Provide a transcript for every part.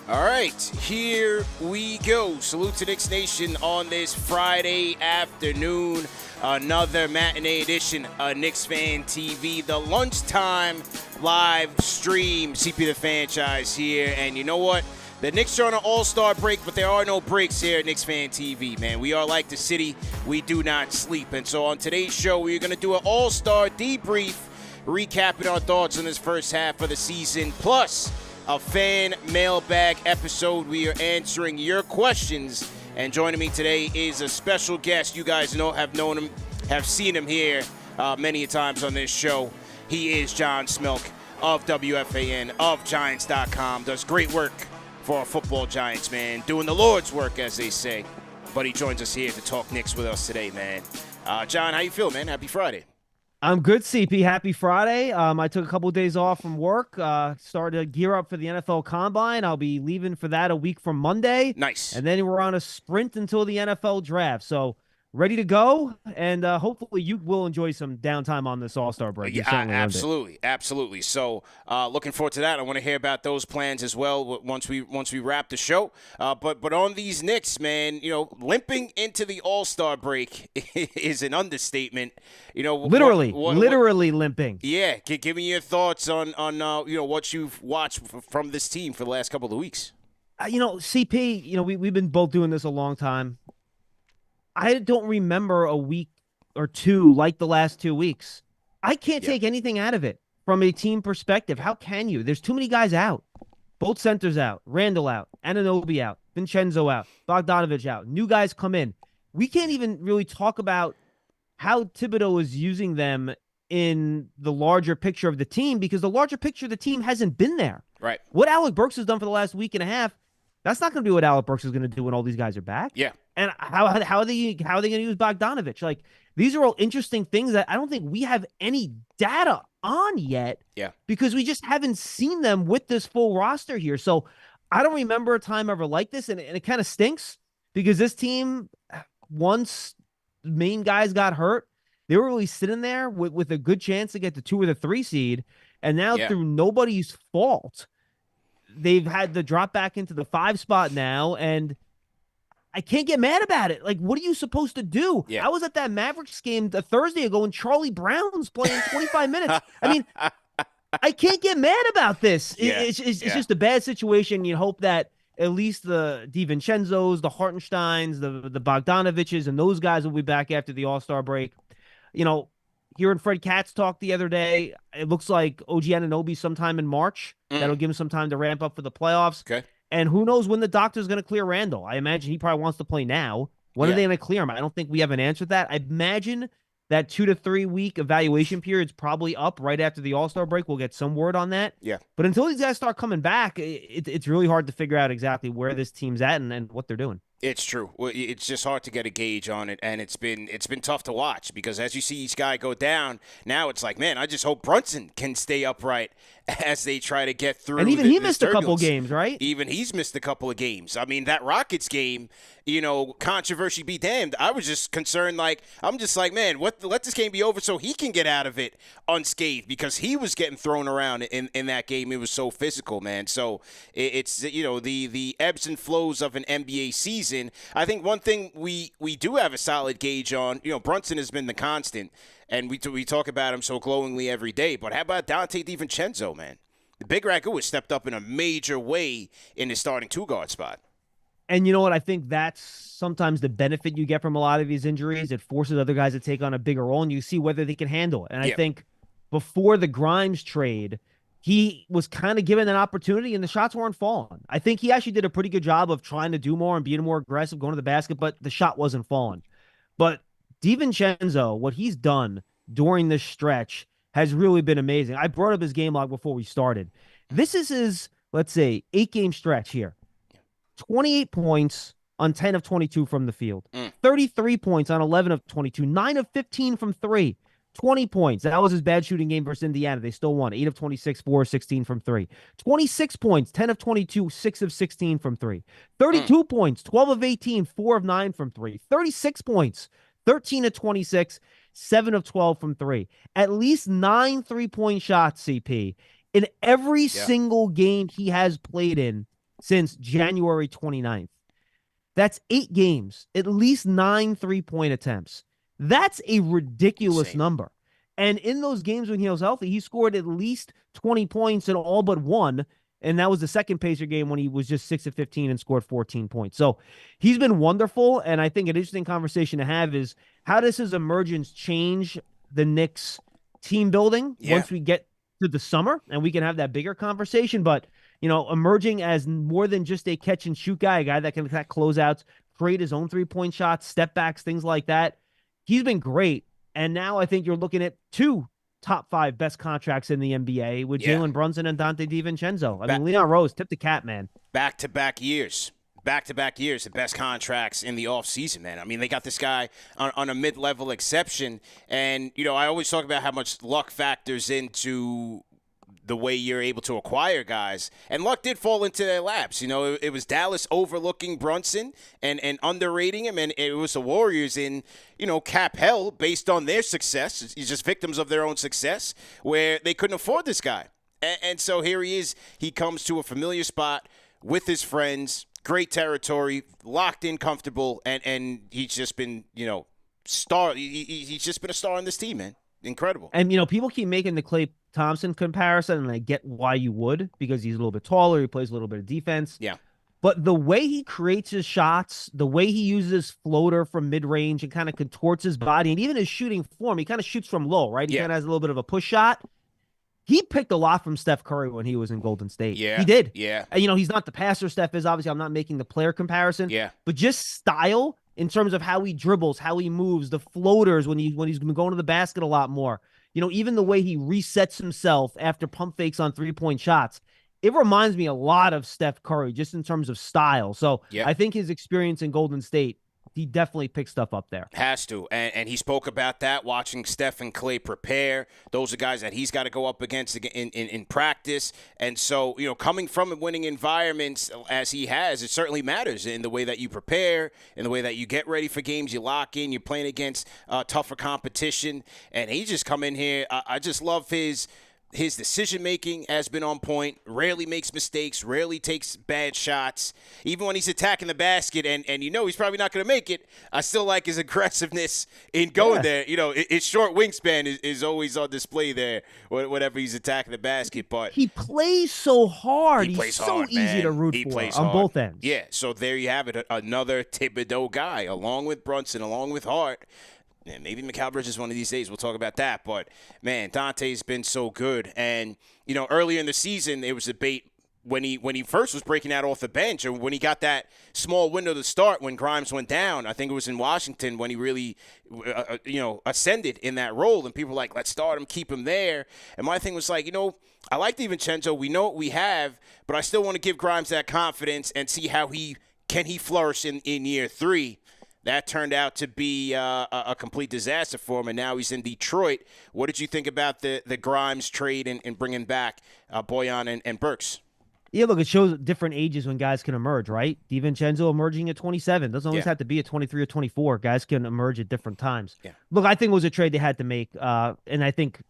All right, here we go. Salute to Knicks Nation on this Friday afternoon. Another matinee edition of KnicksFanTV, the lunchtime live stream. CP the franchise here, and you know what? The Knicks are on an all-star break, but there are no breaks here at KnicksFanTV, man. We are like the city. We do not sleep. And so on today's show, we're going to do an all-star debrief, recapping our thoughts on this first half of the season, plus a fan mailbag episode. We are answering your questions, and joining me today is a special guest. You guys have known him, have seen him here many times on this show. He is John Schmeelk of WFAN, of Giants.com. Does great work for our football Giants, man. Doing the Lord's work, as they say. But he joins us here to talk Knicks with us today, man. John, how you feel, man? Happy Friday. I'm good, CP. Happy Friday. I took a couple of days off from work, started to gear up for the NFL Combine. I'll be leaving for that a week from Monday. Nice. And then we're on a sprint until the NFL Draft. So ready to go, and hopefully you will enjoy some downtime on this All-Star break. Yeah, absolutely. So looking forward to that. I want to hear about those plans as well once we wrap the show. But on these Knicks, man, limping into the All-Star break is an understatement. Literally limping. Yeah, give me your thoughts on what you've watched from this team for the last couple of weeks. CP, we've been both doing this a long time. I don't remember a week or two like the last 2 weeks. I can't take anything out of it from a team perspective. How can you? There's too many guys out. Both centers out. Randall out. Anunoby out. Vincenzo out. Bogdanovich out. New guys come in. We can't even really talk about how Thibodeau is using them in the larger picture of the team, because the larger picture of the team hasn't been there. Right. What Alec Burks has done for the last week and a half, that's not going to be what Alec Burks is going to do when all these guys are back. Yeah. And how are they going to use Bogdanovich? Like, these are all interesting things that I don't think we have any data on yet. Yeah. Because we just haven't seen them with this full roster here. So I don't remember a time ever like this, and it kind of stinks because this team, once the main guys got hurt, they were really sitting there with a good chance to get the 2 or the 3 seed, and now through nobody's fault, they've had to drop back into the 5 spot now, and I can't get mad about it. Like, what are you supposed to do? Yeah. I was at that Mavericks game a Thursday ago, and Charlie Brown's playing 25 minutes. I mean, I can't get mad about this. It's just a bad situation. You hope that at least the DiVincenzos, the Hartensteins, the Bogdanoviches, and those guys will be back after the All-Star break. Hearing Fred Katz talk the other day, it looks like OG Anunoby sometime in March. That'll give him some time to ramp up for the playoffs. Okay. And who knows when the doctor's going to clear Randall. I imagine he probably wants to play now. When are they going to clear him? I don't think we have an answer to that. I imagine that 2 to 3 week evaluation period is probably up right after the All-Star break. We'll get some word on that. Yeah. But until these guys start coming back, it's really hard to figure out exactly where this team's at and what they're doing. It's true. It's just hard to get a gauge on it, and it's been tough to watch because as you see each guy go down, now it's like, man, I just hope Brunson can stay upright as they try to get through. And even he missed a couple games, right? Even he's missed a couple of games. I mean, that Rockets game, controversy be damned. I was just concerned, man, let this game be over so he can get out of it unscathed, because he was getting thrown around in that game. It was so physical, man. So it's the ebbs and flows of an NBA season. I think one thing we do have a solid gauge on, Brunson has been the constant, and we talk about him so glowingly every day. But how about Dante DiVincenzo, man? The big Ragu has stepped up in a major way in his starting 2-guard spot. And you know what? I think that's sometimes the benefit you get from a lot of these injuries. It forces other guys to take on a bigger role, and you see whether they can handle it. And I think before the Grimes trade, he was kind of given an opportunity, and the shots weren't falling. I think he actually did a pretty good job of trying to do more and being more aggressive, going to the basket, but the shot wasn't falling. But DiVincenzo, what he's done during this stretch has really been amazing. I brought up his game log before we started. This is his, let's say, 8-game stretch here. 28 points on 10 of 22 from the field. 33 points on 11 of 22. 9 of 15 from 3. 20 points. That was his bad shooting game versus Indiana. They still won. 8 of 26, 4 of 16 from 3. 26 points, 10 of 22, 6 of 16 from 3. 32 points, 12 of 18, 4 of 9 from 3. 36 points, 13 of 26, 7 of 12 from 3. At least 9 3-point shots, CP. In every single game he has played in since January 29th. That's 8 games, at least 9 3-point attempts. That's a ridiculous Insane. number. And in those games when he was healthy, he scored at least 20 points in all but one. And that was the second Pacer game when he was just 6 of 15 and scored 14 points. So he's been wonderful. And I think an interesting conversation to have is how does his emergence change the Knicks team building once we get to the summer and we can have that bigger conversation. But, emerging as more than just a catch and shoot guy, a guy that can attack closeouts, create his own 3-point shots, step backs, things like that. He's been great. And now I think you're looking at 2 top 5 best contracts in the NBA with Jalen Brunson and Dante DiVincenzo. I mean, Leon Rose, tip the cap, man. Back-to-back years, the best contracts in the offseason, man. I mean, they got this guy on a mid-level exception. And, I always talk about how much luck factors into the way you're able to acquire guys. And luck did fall into their laps. It was Dallas overlooking Brunson and underrating him, and it was the Warriors in, cap hell based on their success. He's just victims of their own success where they couldn't afford this guy. And so here he is. He comes to a familiar spot with his friends, great territory, locked in, comfortable, and he's just been, star. He's just been a star on this team, man. Incredible. And, people keep making the Klay Thompson comparison, and I get why you would, because he's a little bit taller. He plays a little bit of defense. Yeah. But the way he creates his shots, the way he uses his floater from mid-range and kind of contorts his body, and even his shooting form, he kind of shoots from low, right? He kind of has a little bit of a push shot. He picked a lot from Steph Curry when he was in Golden State. Yeah. He did. Yeah. And, he's not the passer Steph is. Obviously, I'm not making the player comparison. Yeah. But just style in terms of how he dribbles, how he moves, the floaters when he's been going to the basket a lot more. Even the way he resets himself after pump fakes on 3-point shots. It reminds me a lot of Steph Curry just in terms of style. So I think his experience in Golden State, he definitely picked stuff up there. Has to. And he spoke about that, watching Steph and Klay prepare. Those are guys that he's got to go up against in practice. And so, coming from winning environments as he has, it certainly matters in the way that you prepare, in the way that you get ready for games, you lock in, you're playing against tougher competition. And he just come in here. I just love his decision-making has been on point, rarely makes mistakes, rarely takes bad shots. Even when he's attacking the basket and he's probably not going to make it, I still like his aggressiveness in going there. His short wingspan is always on display there whenever he's attacking the basket. But he plays so hard. He's so hard, easy man. to root for on both ends. Yeah, so there you have it, another Thibodeau guy, along with Brunson, along with Hart. And maybe Mikal Bridges one of these days. We'll talk about that. But, man, Dante's been so good. And, earlier in the season, there was a debate when he first was breaking out off the bench, or when he got that small window to start when Grimes went down. I think it was in Washington when he really, ascended in that role. And people were like, let's start him, keep him there. And my thing was like, I like DiVincenzo. We know what we have, but I still want to give Grimes that confidence and see how he flourish in year 3. That turned out to be a complete disaster for him, and now he's in Detroit. What did you think about the Grimes trade and bringing back Bojan and Burks? Yeah, look, it shows different ages when guys can emerge, right? DiVincenzo emerging at 27. Doesn't always have to be at 23 or 24. Guys can emerge at different times. Yeah. Look, I think it was a trade they had to make, and I think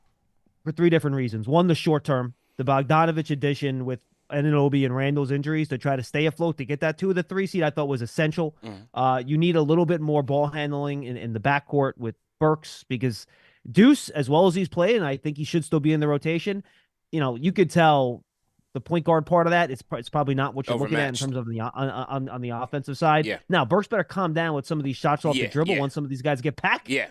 for 3 different reasons. One, the short term, the Bogdanovich addition with Anunoby and Randall's injuries to try to stay afloat to get that 2 of the 3 seed, I thought was essential. You need a little bit more ball handling in the backcourt with Burks, because Deuce, as well as he's played, and I think he should still be in the rotation, you could tell the point guard part of that, it's probably not what you're looking at in terms of on the offensive side. Yeah. Now, Burks better calm down with some of these shots off the dribble once some of these guys get packed. Yeah.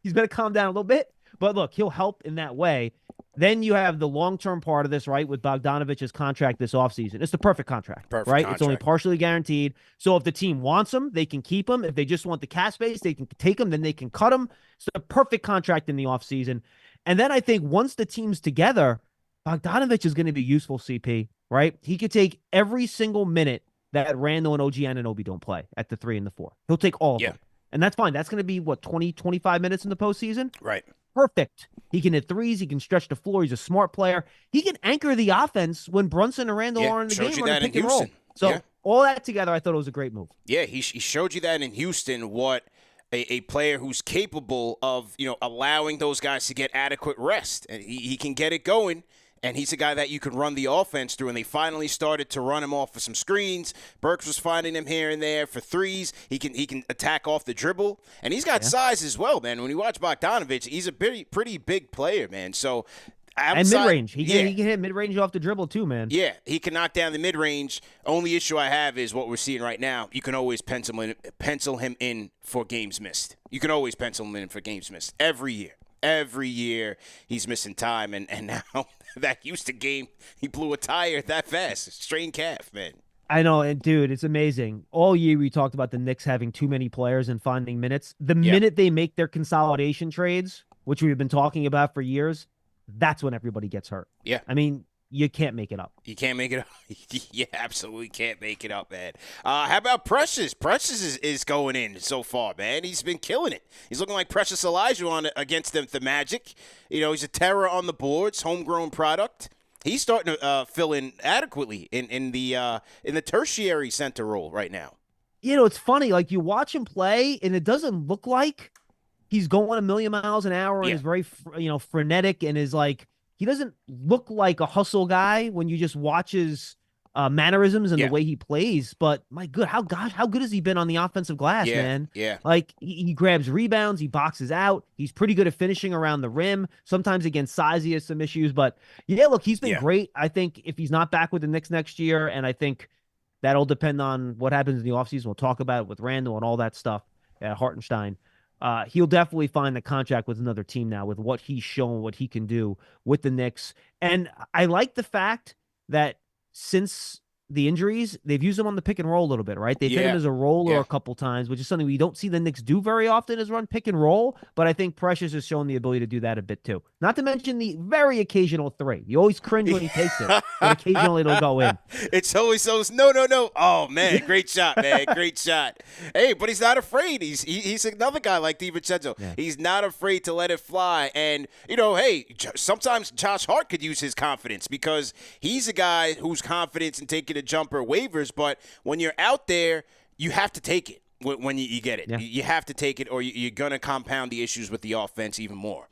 He's better calm down a little bit. But look, he'll help in that way. Then you have the long-term part of this, right, with Bogdanovich's contract this offseason. It's the perfect contract, right? It's only partially guaranteed. So if the team wants him, they can keep him. If they just want the cap space, they can take him, then they can cut him. It's the perfect contract in the offseason. And then I think once the team's together, Bogdanovich is going to be useful, CP, right? He could take every single minute that Randall and OG Anunoby don't play at the 3 and the 4. He'll take all of them. And that's fine. That's going to be, 20, 25 minutes in the postseason? Right. Perfect. He can hit threes. He can stretch the floor. He's a smart player. He can anchor the offense when Brunson and Randall are in the game running pick and roll. So all that together, I thought it was a great move. Yeah, he showed you that in Houston, what a player who's capable of, allowing those guys to get adequate rest. And he can get it going. And he's a guy that you can run the offense through, and they finally started to run him off for some screens. Burks was finding him here and there for threes. He can attack off the dribble, and he's got size as well, man. When you watch Bogdanovich, he's a pretty big player, man. So and mid-range. He can hit mid-range off the dribble too, man. Yeah, he can knock down the mid-range. Only issue I have is what we're seeing right now. You can always pencil him in for games missed. You can always pencil him in for games missed every year. Every year he's missing time, and now that Houston game, he blew a tire that fast. Strained calf, man. I know, and dude, it's amazing. All year we talked about the Knicks having too many players and finding minutes. The minute they make their consolidation trades, which we've been talking about for years, that's when everybody gets hurt. Yeah. I mean, you can't make it up. You can't make it up. You absolutely can't make it up, man. How about Precious? Precious is going in so far, man. He's been killing it. He's looking like Precious Elijah against the Magic. You know, he's a terror on the boards, homegrown product. He's starting to fill in adequately in the tertiary center role right now. You know, it's funny. Like, you watch him play, and it doesn't look like he's going a million miles an hour and is very, frenetic and is like, he doesn't look like a hustle guy when you just watch his mannerisms and the way he plays. But my good, how good has he been on the offensive glass, man? Yeah. Like, he grabs rebounds, he boxes out. He's pretty good at finishing around the rim. Sometimes against size, he has some issues. But yeah, look, he's been great. I think if he's not back with the Knicks next year, and I think that'll depend on what happens in the offseason. We'll talk about it with Randall and all that stuff at Hartenstein. He'll definitely find the contract with another team now with what he's shown, what he can do with the Knicks. And I like the fact that since the injuries, they've used him on the pick and roll a little bit, right? They've hit him as a roller a couple times, which is something we don't see the Knicks do very often, is run pick and roll. But I think Precious has shown the ability to do that a bit too. Not to mention the very occasional three. You always cringe when he takes it, but occasionally it'll go in. It's always those no. Oh man, great shot, man, great shot. Hey, but he's not afraid. He's another guy like DiVincenzo. Yeah. He's not afraid to let it fly. And hey, sometimes Josh Hart could use his confidence because he's a guy who's confident in taking a jumper waivers. But when you're out there, you have to take it when you get it. Yeah. You have to take it, or you're gonna compound the issues with the offense even more.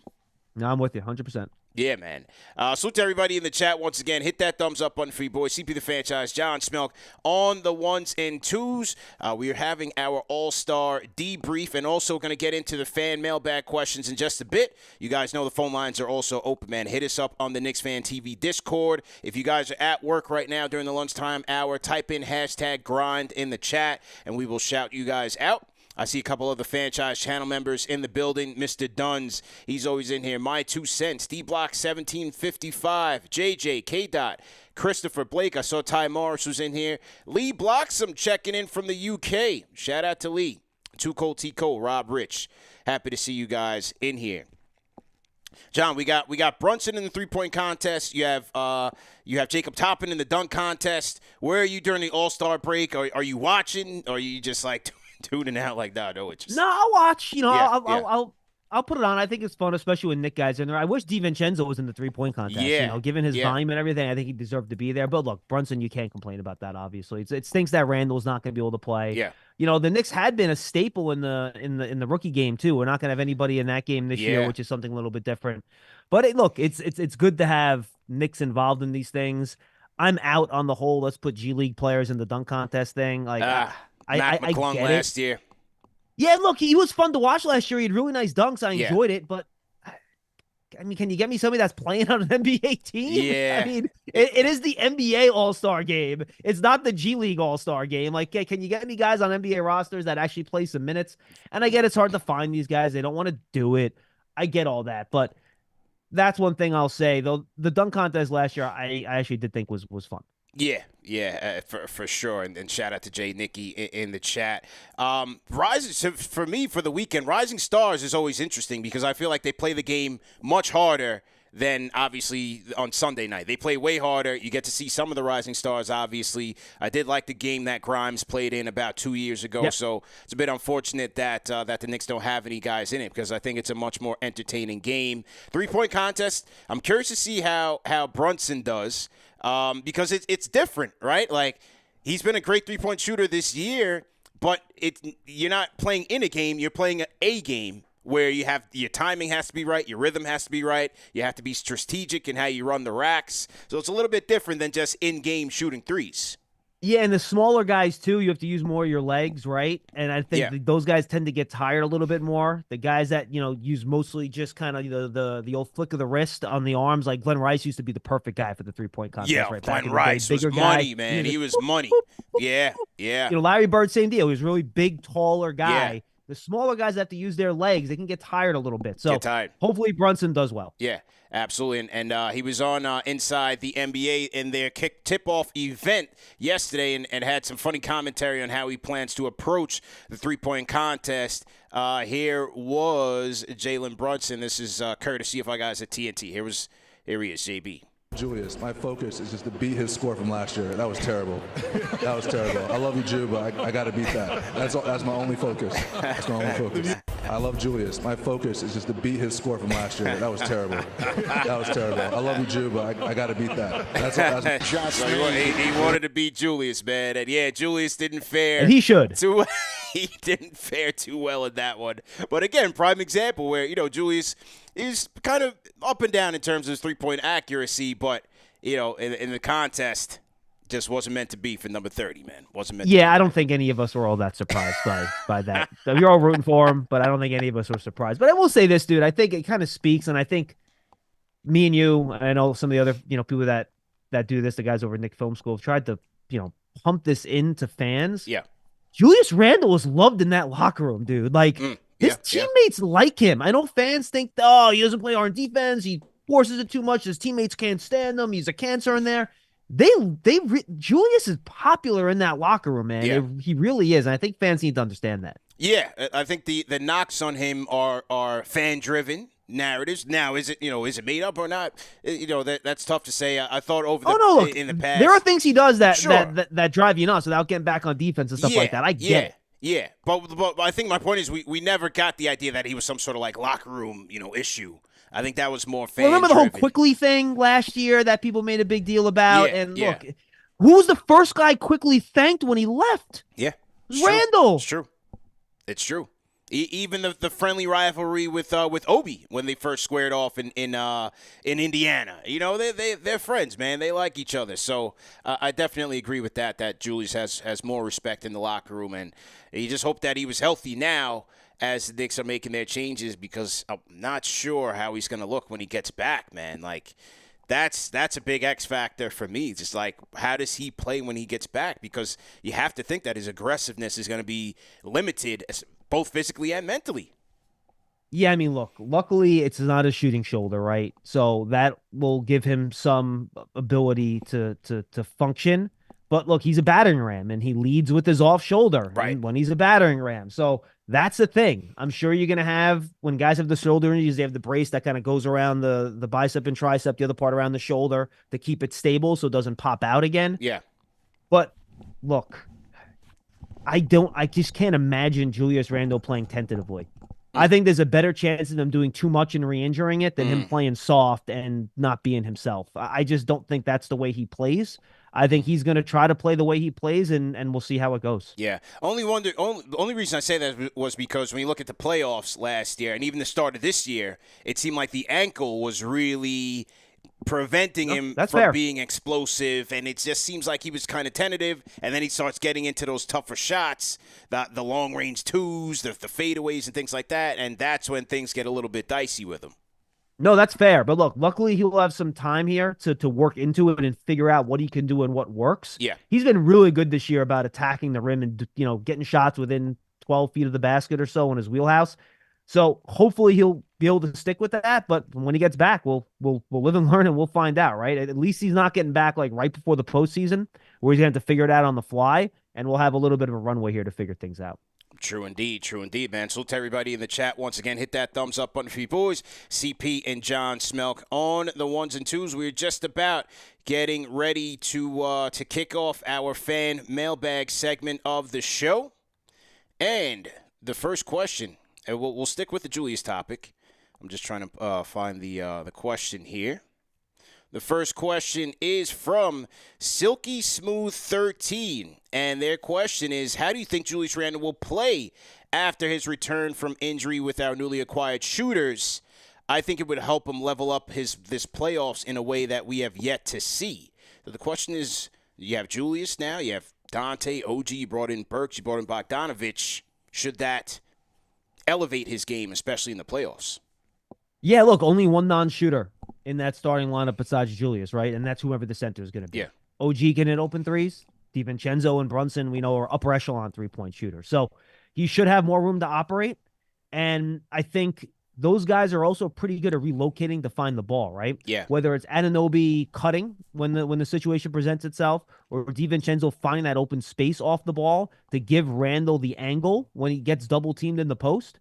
No, I'm with you 100%. Yeah, man. Salute to everybody in the chat once again. Hit that thumbs up button for you boys. CP the franchise, John Schmeelk on the ones and twos. We are having our all-star debrief and also going to get into the fan mailbag questions in just a bit. You guys know the phone lines are also open, man. Hit us up on the KnicksFanTV Discord. If you guys are at work right now during the lunchtime hour, type in #grind in the chat and we will shout you guys out. I see a couple of the franchise channel members in the building. Mr. Duns, he's always in here. My 2 cents. D-Block 1755. JJ, K-Dot, Christopher Blake. I saw Ty Morris was in here. Lee Bloxham checking in from the UK. Shout out to Lee. Too Cold T. Cole, Rob Rich. Happy to see you guys in here. John, we got Brunson in the three-point contest. You have Jacob Toppin in the dunk contest. Where are you during the All-Star break? Are you watching? Or are you just like tuning out like that? No, I'll watch. I'll put it on. I think it's fun, especially when Nick guys in there. I wish DiVincenzo was in the three-point contest. Given his volume and everything, I think he deserved to be there. But look, Brunson, you can't complain about that. Obviously, it stinks that Randall's not going to be able to play. Yeah. The Knicks had been a staple in the rookie game too. We're not going to have anybody in that game this year, which is something a little bit different. But it's good to have Knicks involved in these things. I'm out on the whole let's put G League players in the dunk contest thing. Like Mac McClung last year. Yeah, look, he was fun to watch last year. He had really nice dunks. I enjoyed it, but I mean, can you get me somebody that's playing on an NBA team? Yeah. I mean, it is the NBA All-Star game. It's not the G League All-Star game. Like, can you get me guys on NBA rosters that actually play some minutes? And I get it's hard to find these guys. They don't want to do it. I get all that, but that's one thing I'll say. Though the dunk contest last year, I actually did think was fun. Yeah, for sure. And shout out to Jay Nicky in the chat. For me, for the weekend, Rising Stars is always interesting because I feel like they play the game much harder than obviously on Sunday night. They play way harder. You get to see some of the Rising Stars, obviously. I did like the game that Grimes played in about 2 years ago, so it's a bit unfortunate that the Knicks don't have any guys in it because I think it's a much more entertaining game. Three-point contest, I'm curious to see how Brunson does because it's different, right? Like, he's been a great three-point shooter this year, but you're not playing in a game, you're playing a game. where you have your timing has to be right, your rhythm has to be right, you have to be strategic in how you run the racks. So it's a little bit different than just in-game shooting threes. Yeah, and the smaller guys too, you have to use more of your legs, right? And I think those guys tend to get tired a little bit more. The guys that use mostly just kind of the old flick of the wrist on the arms, like Glenn Rice used to be the perfect guy for the 3-point contest. Yeah, right? Glenn Rice was money, man. He was money. Yeah. Larry Bird, same deal. He was a really big, taller guy. Yeah. The smaller guys have to use their legs. They can get tired a little bit. So hopefully Brunson does well. Yeah, absolutely. And he was on Inside the NBA in their kick tip-off event yesterday and had some funny commentary on how he plans to approach the three-point contest. Here was Jalen Brunson. This is courtesy of our guys at TNT. Here he is, JB. Julius, my focus is just to beat his score from last year. That was terrible. That was terrible. I love you, Ju, but I got to beat that. That's my only focus. That's my only focus. I love Julius. My focus is just to beat his score from last year. That was terrible. That was terrible. I love you, Ju, but I got to beat that. That's he wanted to beat Julius, man. And yeah, Julius didn't fare. And he should. He didn't fare too well in that one. But again, prime example where, Julius is kind of up and down in terms of his three-point accuracy, but, in the contest, just wasn't meant to be for number 30, man. Wasn't meant to be. I don't think any of us were all that surprised by that. So you're all rooting for him, but I don't think any of us were surprised. But I will say this, dude. I think it kind of speaks, and I think me and you, I know some of the other, people that do this, the guys over at Knick Film School, have tried to, pump this into fans. Yeah. Julius Randle was loved in that locker room, dude. Like, his teammates like him. I know fans think, he doesn't play hard defense. He forces it too much. His teammates can't stand him. He's a cancer in there. Julius is popular in that locker room, man. Yeah. He really is. And I think fans need to understand that. Yeah, I think the knocks on him are fan-driven narratives. Now, is it made up or not? That's tough to say. I thought in the past. There are things he does that drive you nuts without getting back on defense and stuff like that. I get it. Yeah, but I think my point is we never got the idea that he was some sort of like locker room, issue. I think that was more fan-driven. Remember the whole Quickly thing last year that people made a big deal about? Look, who was the first guy Quickly thanked when he left? Yeah. Randall. It's true. Even the friendly rivalry with Obi when they first squared off in Indiana. They're friends, man. They like each other. So I definitely agree with that Julius has more respect in the locker room. And you just hope that he was healthy now as the Knicks are making their changes, because I'm not sure how he's going to look when he gets back, man. Like, that's a big X factor for me. Just like, how does he play when he gets back? Because you have to think that his aggressiveness is going to be limited, both physically and mentally. Yeah, I mean, look, luckily it's not a shooting shoulder, right? So that will give him some ability to function. But look, he's a battering ram, and he leads with his off shoulder when he's a battering ram. So that's the thing. I'm sure you're going to have, when guys have the shoulder injuries, they have the brace that kind of goes around the bicep and tricep, the other part around the shoulder to keep it stable so it doesn't pop out again. Yeah. But look, I just can't imagine Julius Randle playing tentatively. I think there's a better chance of him doing too much and re-injuring it than him playing soft and not being himself. I just don't think that's the way he plays. I think he's going to try to play the way he plays, and we'll see how it goes. Yeah. Only reason I say that was because when you look at the playoffs last year and even the start of this year, it seemed like the ankle was really preventing him from being explosive, and it just seems like he was kind of tentative, and then he starts getting into those tougher shots, the long-range twos, the fadeaways and things like that, and that's when things get a little bit dicey with him. No, that's fair. But look, luckily he'll have some time here to work into it and figure out what he can do and what works. Yeah. He's been really good this year about attacking the rim and, getting shots within 12 feet of the basket or so in his wheelhouse. So hopefully he'll be able to stick with that. But when he gets back, we'll live and learn, and we'll find out, right? At least he's not getting back like right before the postseason where he's going to have to figure it out on the fly, and we'll have a little bit of a runway here to figure things out. True indeed, man. Salute to everybody in the chat. Once again, hit that thumbs up button for you boys. CP and John Schmeelk on the ones and twos. We're just about getting ready to kick off our fan mailbag segment of the show. And the first question, and we'll stick with the Julius topic. I'm just trying to find the question here. The first question is from Silky Smooth 13, and their question is, how do you think Julius Randle will play after his return from injury with our newly acquired shooters, I think it would help him level up this playoffs in a way that we have yet to see. So the question is, you have Julius now, you have Dante, OG, you brought in Burks, you brought in Bogdanovich. Should that elevate his game, especially in the playoffs? Yeah, look, only one non-shooter in that starting lineup besides Julius, right? And that's whoever the center is going to be. Yeah. OG can hit open threes. DiVincenzo and Brunson, we know, are upper echelon three-point shooters. So he should have more room to operate. And I think those guys are also pretty good at relocating to find the ball, right? Yeah. Whether it's Anunoby cutting when the situation presents itself, or DiVincenzo finding that open space off the ball to give Randall the angle when he gets double teamed in the post.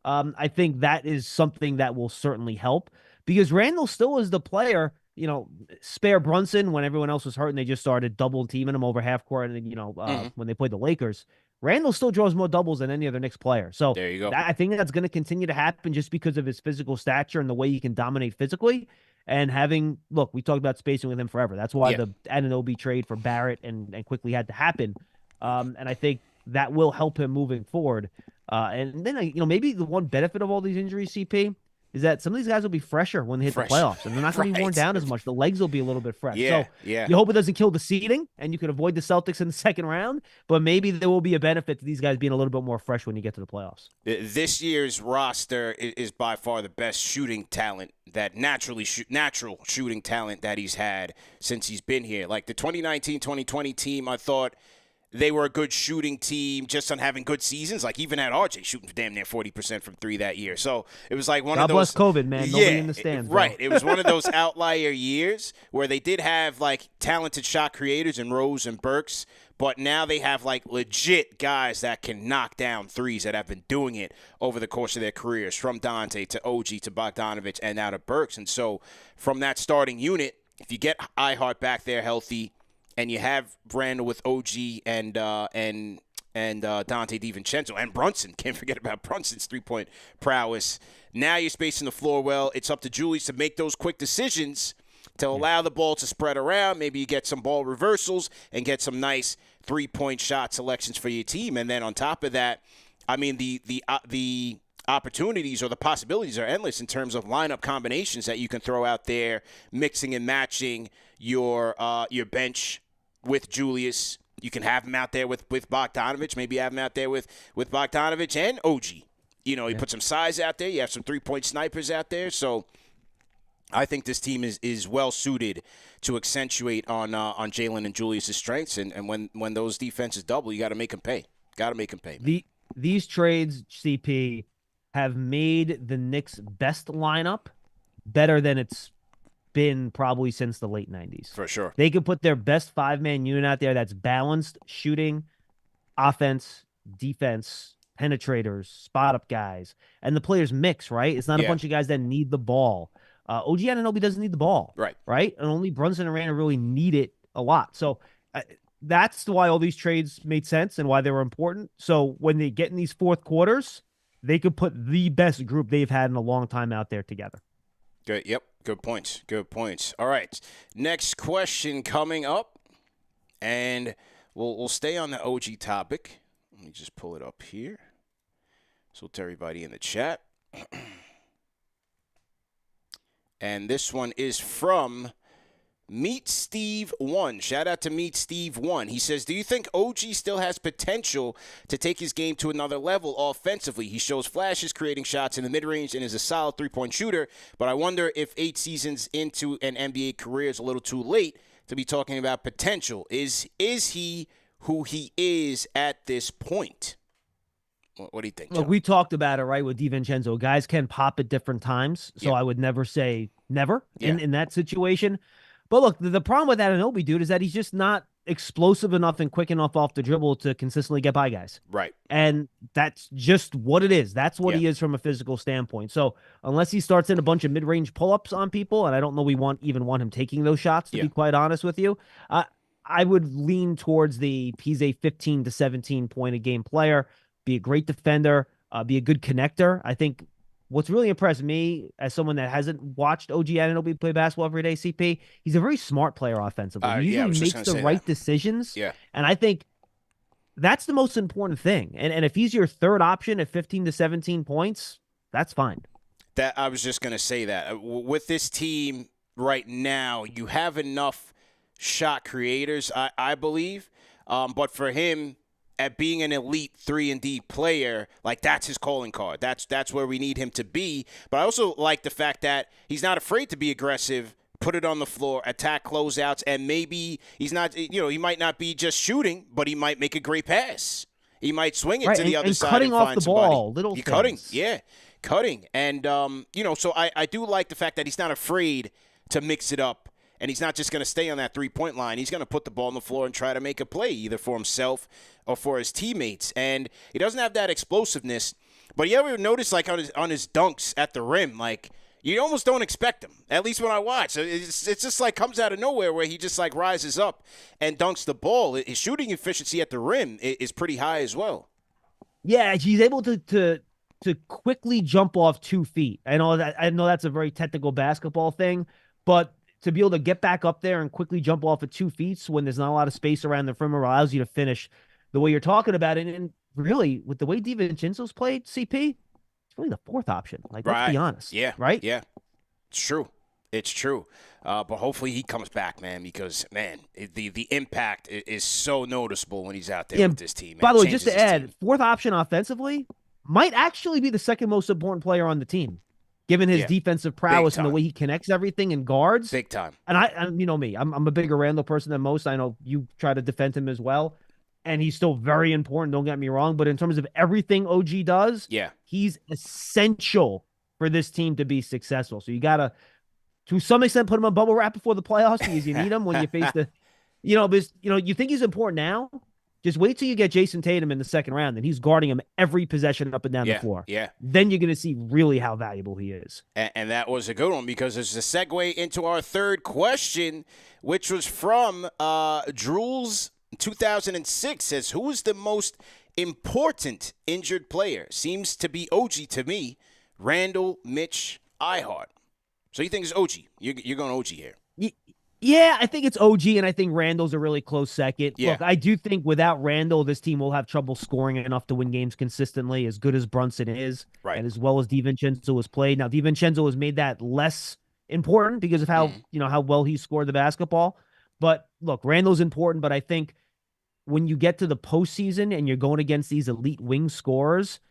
I think that is something that will certainly help, because Randall still is the player, spare Brunson when everyone else was hurt and they just started double teaming him over half court. And, when they played the Lakers, Randall still draws more doubles than any other Knicks player. So there you go. I think that's going to continue to happen just because of his physical stature and the way he can dominate physically. And we talked about spacing with him forever. That's why the Anunoby trade for Barrett and quickly had to happen. And I think that will help him moving forward. And then, maybe the one benefit of all these injuries, CP, is that some of these guys will be fresher when they hit the playoffs, and they're not going to be worn down as much. The legs will be a little bit fresh. Yeah, so you hope it doesn't kill the seeding, and you can avoid the Celtics in the second round, but maybe there will be a benefit to these guys being a little bit more fresh when you get to the playoffs. This year's roster is by far the best shooting talent, that natural shooting talent that he's had since he's been here. Like the 2019-2020 team, I thought they were a good shooting team just on having good seasons. Like even had RJ shooting damn near 40% from three that year. So it was like one of those. God bless COVID, man. Nobody in the stands. Right. It was one of those outlier years where they did have like talented shot creators in Rose and Burks, but now they have like legit guys that can knock down threes that have been doing it over the course of their careers, from Dante to OG to Bogdanovich and now to Burks. And so from that starting unit, if you get iHeart back there healthy, and you have Randall with OG and Dante DiVincenzo and Brunson. Can't forget about Brunson's three-point prowess. Now you're spacing the floor well. It's up to Julius to make those quick decisions to allow the ball to spread around. Maybe you get some ball reversals and get some nice three-point shot selections for your team. And then on top of that, I mean, the opportunities or the possibilities are endless in terms of lineup combinations that you can throw out there, mixing and matching your bench with Julius. You can have him out there with Bogdanovich. Maybe have him out there with Bogdanovich and OG. You put some size out there. You have some three-point snipers out there. So I think this team is well suited to accentuate on Jalen and Julius' strengths. And when those defenses double, you got to make them pay. Got to make them pay. These trades, CP, have made the Knicks' best lineup better than it's been probably since the late 90s. For sure. They could put their best five-man unit out there that's balanced shooting, offense, defense, penetrators, spot-up guys, and the players mix, right? It's not a bunch of guys that need the ball. OG Anunoby doesn't need the ball. Right? And only Brunson and Randall really need it a lot. So that's why all these trades made sense and why they were important. So when they get in these fourth quarters, they could put the best group they've had in a long time out there together. Good. Yep. Good points. Good points. All right. Next question coming up, and we'll stay on the OG topic. Let me just pull it up here. So to everybody in the chat. And this one is from Meet Steve 1. Shout out to Meet Steve 1. He says, do you think OG still has potential to take his game to another level offensively? He shows flashes creating shots in the mid-range and is a solid three-point shooter, but I wonder if 8 seasons into an NBA career is a little too late to be talking about potential. Is he who he is at this point? What do you think, Joe? Look, we talked about it, right, with DiVincenzo. Guys can pop at different times, so I would never say never in that situation. But look, the problem with Anunoby, dude, is that he's just not explosive enough and quick enough off the dribble to consistently get by guys. Right. And that's just what it is. That's what he is from a physical standpoint. So unless he starts in a bunch of mid-range pull-ups on people, and I don't know we even want him taking those shots, to be quite honest with you, I would lean towards he's a 15 to 17 point a game player, be a great defender, be a good connector. I think what's really impressed me as someone that hasn't watched OG Anunoby play basketball every day, CP, he's a very smart player offensively. He usually makes the right decisions. Yeah. And I think that's the most important thing. And if he's your third option at 15 to 17 points, that's fine. That I was just going to say that. With this team right now, you have enough shot creators, I believe. But for him, at being an elite 3-and-D player, like that's his calling card. That's where we need him to be. But I also like the fact that he's not afraid to be aggressive, put it on the floor, attack closeouts, and maybe he's not, he might not be just shooting, but he might make a great pass. He might swing it to the other side cutting and off find the somebody. ball, little things. Cutting, yeah, cutting. And, so I do like the fact that he's not afraid to mix it up. And he's not just going to stay on that three-point line. He's going to put the ball on the floor and try to make a play, either for himself or for his teammates. And he doesn't have that explosiveness. But you ever notice, like, on his dunks at the rim, like, you almost don't expect him, at least when I watch. It's just, like, comes out of nowhere where he just, like, rises up and dunks the ball. His shooting efficiency at the rim is pretty high as well. Yeah, he's able to quickly jump off 2 feet. I know that's a very technical basketball thing, but to be able to get back up there and quickly jump off at 2 feet when there's not a lot of space around the perimeter allows you to finish the way you're talking about it. And really, with the way DiVincenzo's played, CP, it's really the fourth option. Like, let's be honest. Yeah. Right? Yeah. It's true. It's true. But hopefully he comes back, man, because, man, the impact is so noticeable when he's out there with this team. Man. By the way, just to add, fourth option offensively might actually be the second most important player on the team, given his defensive prowess and the way he connects everything and guards. Big time. And you know me, I'm a bigger Randall person than most. I know you try to defend him as well. And he's still very important, don't get me wrong. But in terms of everything OG does, he's essential for this team to be successful. So you got to some extent, put him on bubble wrap before the playoffs because you need him when you face you think he's important now. Just wait till you get Jason Tatum in the second round, and he's guarding him every possession up and down the floor. Yeah. Then you're going to see really how valuable he is. And that was a good one because it's a segue into our third question, which was from Drools 2006. Says, who is the most important injured player? Seems to be OG to me. Randall, Mitch, Ihart. So you think it's OG? You're going OG here. Yeah, I think it's OG, and I think Randall's a really close second. Yeah. Look, I do think without Randall, this team will have trouble scoring enough to win games consistently, as good as Brunson is, and as well as DiVincenzo has played. Now, DiVincenzo has made that less important because of how how well he scored the basketball. But look, Randall's important, but I think when you get to the postseason and you're going against these elite wing scorers,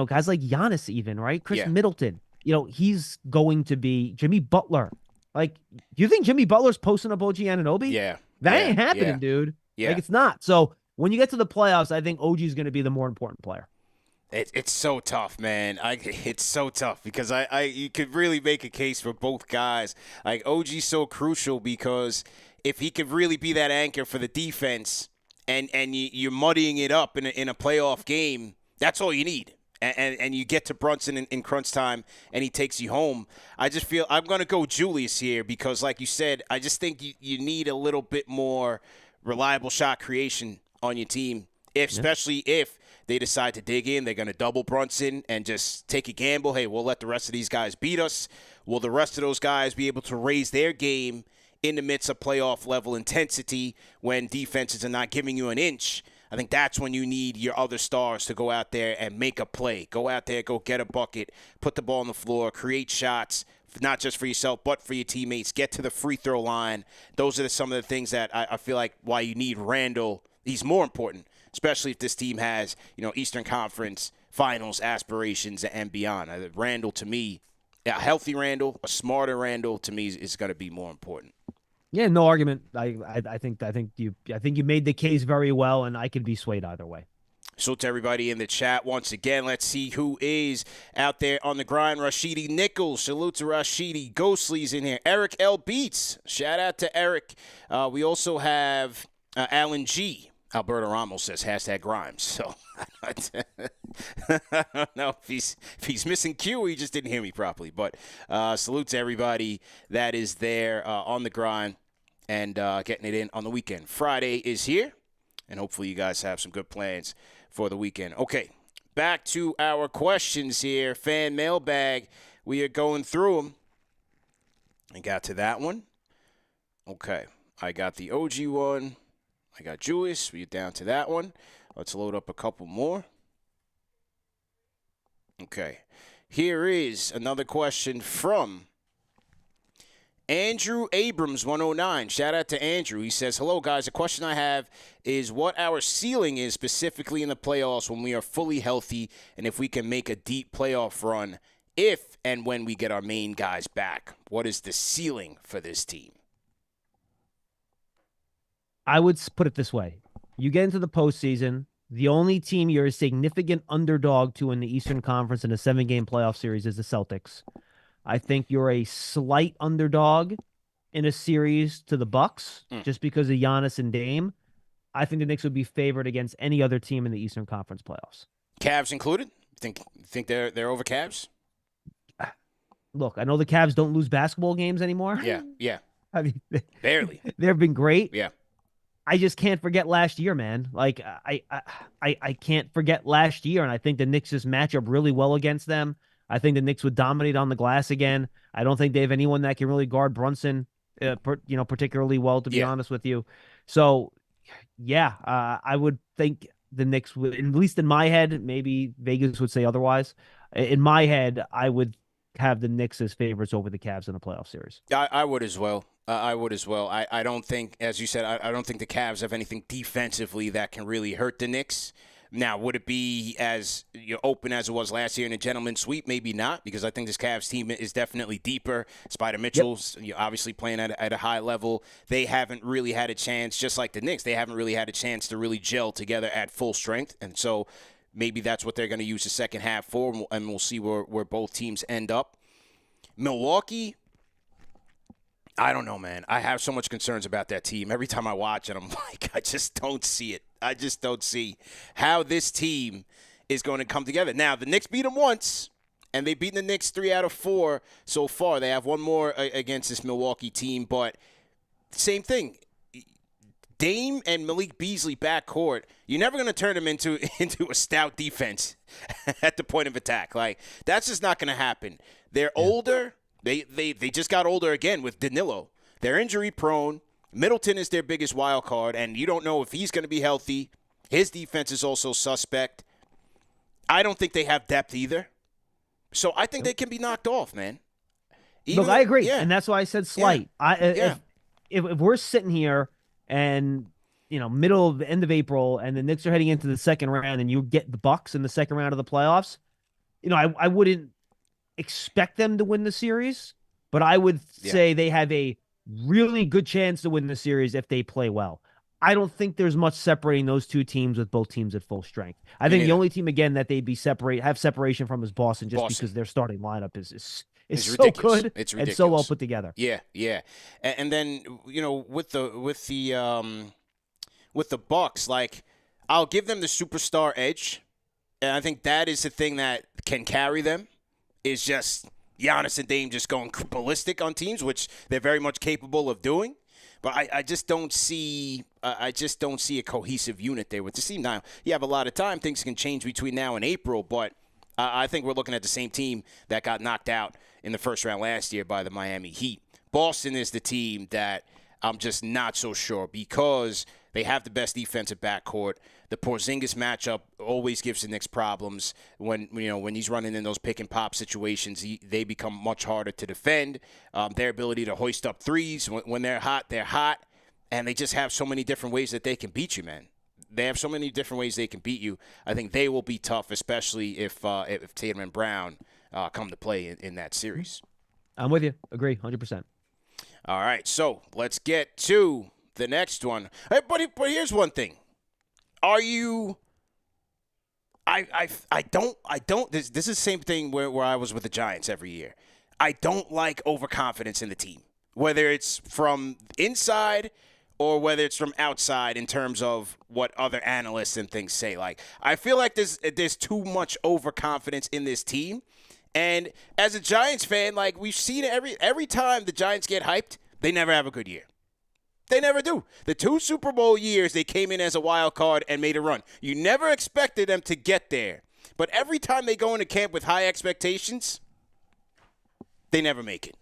guys like Giannis even, right? Chris Middleton, he's going to be Jimmy Butler. Like, do you think Jimmy Butler's posting up OG Anunoby? Yeah. That ain't happening, dude. Yeah. Like, it's not. So when you get to the playoffs, I think OG is going to be the more important player. It's so tough, man. It's so tough because you could really make a case for both guys. Like, OG's so crucial because if he could really be that anchor for the defense and you're muddying it up in a playoff game, that's all you need. And you get to Brunson in crunch time, and he takes you home. I just feel I'm going to go Julius here because, like you said, I just think you need a little bit more reliable shot creation on your team, especially if they decide to dig in. They're going to double Brunson and just take a gamble. Hey, we'll let the rest of these guys beat us. Will the rest of those guys be able to raise their game in the midst of playoff-level intensity when defenses are not giving you an inch? I think that's when you need your other stars to go out there and make a play. Go out there, go get a bucket, put the ball on the floor, create shots, not just for yourself, but for your teammates. Get to the free throw line. Those are some of the things that I feel like why you need Randall. He's more important, especially if this team has, Eastern Conference Finals aspirations and beyond. Randall, to me, a healthy Randall, a smarter Randall, to me, is going to be more important. Yeah, no argument. I think you made the case very well, and I could be swayed either way. So to everybody in the chat, once again, let's see who is out there on the grind. Rashidi Nichols, salute to Rashidi. Ghostly's in here. Eric L. Beats, shout out to Eric. We also have Alan G. Alberto Ramos says #Grimes. So I don't know if he's missing Q or he just didn't hear me properly. But salute to everybody that is there on the grind and getting it in on the weekend. Friday is here, and hopefully you guys have some good plans for the weekend. Okay, back to our questions here. Fan mailbag. We are going through them. I got to that one. Okay, I got the OG one. I got Julius. We're down to that one. Let's load up a couple more. Okay. Here is another question from Andrew Abrams 109. Shout out to Andrew. He says, hello, guys. The question I have is what our ceiling is specifically in the playoffs when we are fully healthy and if we can make a deep playoff run if and when we get our main guys back. What is the ceiling for this team? I would put it this way. You get into the postseason, the only team you're a significant underdog to in the Eastern Conference in a 7-game playoff series is the Celtics. I think you're a slight underdog in a series to the Bucks just because of Giannis and Dame. I think the Knicks would be favored against any other team in the Eastern Conference playoffs. Cavs included? Think they're over Cavs? Look, I know the Cavs don't lose basketball games anymore. Yeah. I mean, Barely. They've been great. Yeah. I just can't forget last year, man. Like I can't forget last year, and I think the Knicks just match up really well against them. I think the Knicks would dominate on the glass again. I don't think they have anyone that can really guard Brunson, particularly well, to be honest with you. So, yeah, I would think the Knicks would, at least in my head, maybe Vegas would say otherwise. In my head, I would have the Knicks as favorites over the Cavs in a playoff series. I would as well. I don't think, as you said, I don't think the Cavs have anything defensively that can really hurt the Knicks. Now, would it be as open as it was last year in a gentleman's sweep? Maybe not, because I think this Cavs team is definitely deeper. Spider Mitchell's obviously playing at a high level. They haven't really had a chance, just like the Knicks, they haven't really had a chance to really gel together at full strength. And so maybe that's what they're going to use the second half for, and we'll see where both teams end up. Milwaukee, I don't know, man. I have so much concerns about that team. Every time I watch it, I'm like, I just don't see it. I just don't see how this team is going to come together. Now, the Knicks beat them once, and they've beaten the Knicks 3 out of 4 so far. They have one more against this Milwaukee team, but same thing. Dame and Malik Beasley backcourt, you're never going to turn them into a stout defense at the point of attack. Like, that's just not going to happen. They're older. They just got older again with Danilo. They're injury prone. Middleton is their biggest wild card, and you don't know if he's going to be healthy. His defense is also suspect. I don't think they have depth either. So I think they can be knocked off, man. Look, I agree, and that's why I said slight. If we're sitting here and middle of the end of April, and the Knicks are heading into the second round, and you get the Bucks in the second round of the playoffs, I wouldn't expect them to win the series, but I would say they have a really good chance to win the series if they play well. I don't think there's much separating those two teams with both teams at full strength. I think the only team, again, that they'd be have separation from is Boston, because their starting lineup is so good and so well put together. Yeah. And then, with the Bucks, like, I'll give them the superstar edge, and I think that is the thing that can carry them, is just Giannis and Dame just going ballistic on teams, which they're very much capable of doing. But I just don't see a cohesive unit there with the team. Now, you have a lot of time. Things can change between now and April, but I think we're looking at the same team that got knocked out in the first round last year by the Miami Heat. Boston is the team that I'm just not so sure, because they have the best defensive backcourt. The Porzingis matchup always gives the Knicks problems. When he's running in those pick and pop situations, they become much harder to defend. Their ability to hoist up threes when they're hot, and they just have so many different ways that they can beat you, man. They have so many different ways they can beat you. I think they will be tough, especially if Tatum and Brown come to play in that series. I'm with you. Agree, 100%. All right, so let's get to the next one. Hey, but here's one thing. Are you? I don't. This is the same thing where I was with the Giants every year. I don't like overconfidence in the team, whether it's from inside or whether it's from outside in terms of what other analysts and things say. Like, I feel like there's too much overconfidence in this team. And as a Giants fan, like, we've seen it every time the Giants get hyped, they never have a good year. They never do. The 2 Super Bowl years, they came in as a wild card and made a run. You never expected them to get there. But every time they go into camp with high expectations, they never make it.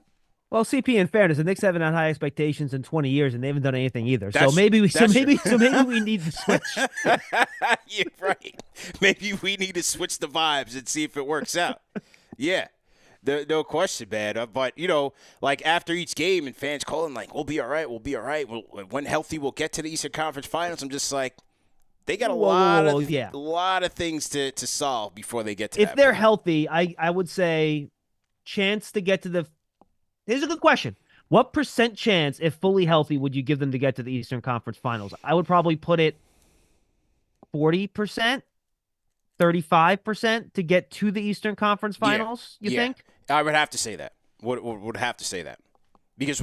Well, CP, in fairness, the Knicks haven't had high expectations in 20 years, and they haven't done anything either. That's, so maybe we true. need to switch. You're right. Maybe we need to switch the vibes and see if it works out. Yeah. No question, man. But, like after each game and fans calling like, we'll be all right. When healthy, we'll get to the Eastern Conference Finals. I'm just like, they got a lot of things to solve before they get to that. If they're point. healthy, I would say chance to get to the – here's a good question. What % chance, if fully healthy, would you give them to get to the Eastern Conference Finals? I would probably put it 40%, 35% to get to the Eastern Conference Finals, you think? I would have to say that. Would have to say that. Because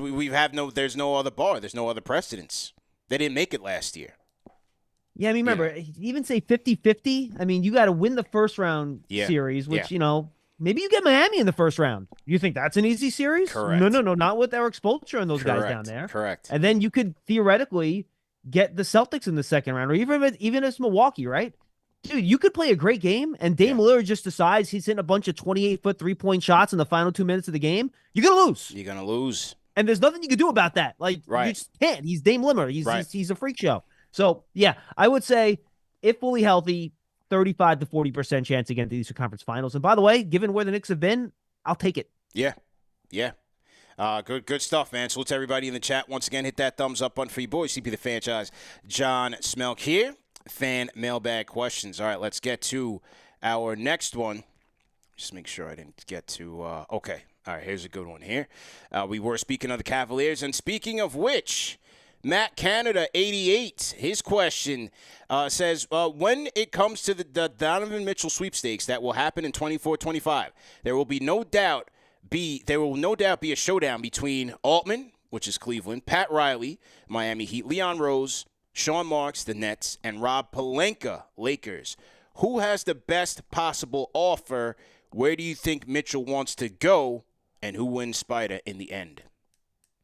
there's no other bar. There's no other precedence. They didn't make it last year. Yeah, I mean, remember, even say 50-50. I mean, you got to win the first round series, which, maybe you get Miami in the first round. You think that's an easy series? Correct. No, not with Eric Spoelstra and those guys down there. Correct. And then you could theoretically get the Celtics in the second round, or even if it's Milwaukee, right? Dude, you could play a great game, and Dame Lillard just decides he's hitting a bunch of 28-foot three-point shots in the final 2 minutes of the game. You're going to lose. And there's nothing you can do about that. Like, you just can't. He's Dame Lillard. He's a freak show. So, yeah, I would say if fully healthy, 35 to 40% chance to get into the Eastern Conference Finals. And by the way, given where the Knicks have been, I'll take it. Yeah. Good stuff, man. Salute to everybody in the chat. Once again, hit that thumbs up button for your boy, CP the Franchise. John Schmeelk here. Fan mailbag questions. All right, let's get to our next one. Just make sure I didn't get to okay. All right, here's a good one here. We were speaking of the Cavaliers, and speaking of which, Matt Canada 88, his question says, when it comes to the Donovan Mitchell sweepstakes that will happen in 24-25, there will no doubt be a showdown between Altman, which is Cleveland, Pat Riley, Miami Heat, Leon Rose, Sean Marks, the Nets, and Rob Pelinka, Lakers. Who has the best possible offer? Where do you think Mitchell wants to go? And who wins Spider in the end?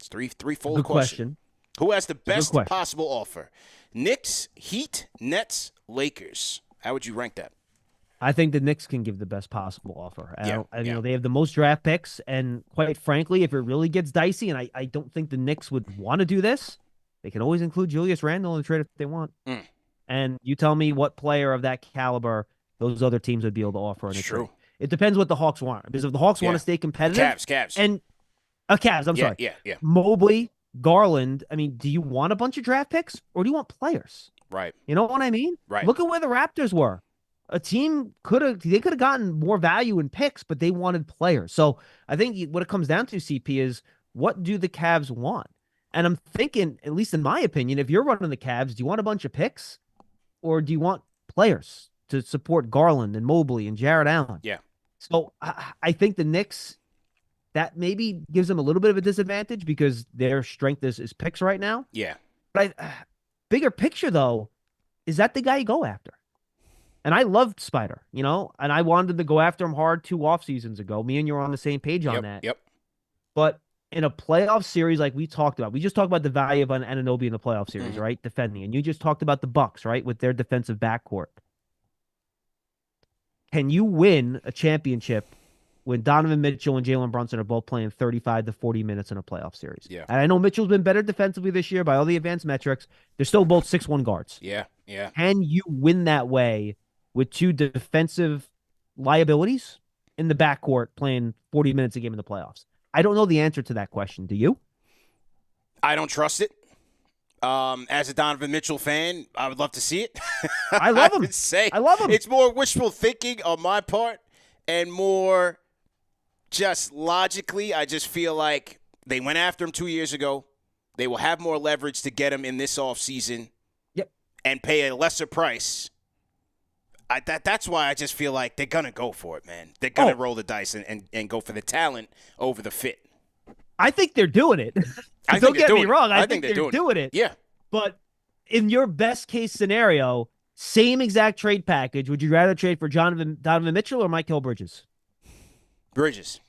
It's threefold question. Who has the best possible offer? Knicks, Heat, Nets, Lakers. How would you rank that? I think the Knicks can give the best possible offer. They have the most draft picks, and quite frankly, if it really gets dicey, and I don't think the Knicks would want to do this, they can always include Julius Randle in the trade if they want. And you tell me what player of that caliber those other teams would be able to offer in a trade. It depends what the Hawks want. Because if the Hawks want to stay competitive, Cavs. And Cavs, I'm sorry. Yeah. Mobley, Garland, I mean, do you want a bunch of draft picks or do you want players? Right. You know what I mean? Right. Look at where the Raptors were. A team could have gotten more value in picks, but they wanted players. So I think what it comes down to, CP, is what do the Cavs want? And I'm thinking, at least in my opinion, if you're running the Cavs, do you want a bunch of picks or do you want players to support Garland and Mobley and Jared Allen? Yeah. So I think the Knicks, that maybe gives them a little bit of a disadvantage because their strength is picks right now. Yeah. But bigger picture, though, is that the guy you go after? And I loved Spider, and I wanted to go after him hard 2 off seasons ago. Me and you were on the same page on that. Yep. But in a playoff series like we talked about, we just talked about the value of an Anunoby in the playoff series, right? Defending. And you just talked about the Bucks, right? With their defensive backcourt. Can you win a championship when Donovan Mitchell and Jalen Brunson are both playing 35 to 40 minutes in a playoff series? Yeah. And I know Mitchell's been better defensively this year by all the advanced metrics. They're still both 6'1" guards. Yeah. Can you win that way with 2 defensive liabilities in the backcourt playing 40 minutes a game in the playoffs? I don't know the answer to that question. Do you? I don't trust it. As a Donovan Mitchell fan, I would love to see it. I love him. I love him. It's more wishful thinking on my part and more just logically. I just feel like they went after him 2 years ago. They will have more leverage to get him in this offseason. Yep. And pay a lesser price. That's why I just feel like they're going to go for it, man. They're going to roll the dice and go for the talent over the fit. I think they're doing it. Don't get me wrong. I think they're doing it. Yeah. But in your best case scenario, same exact trade package, would you rather trade for Donovan Mitchell or Mikal Bridges? Bridges.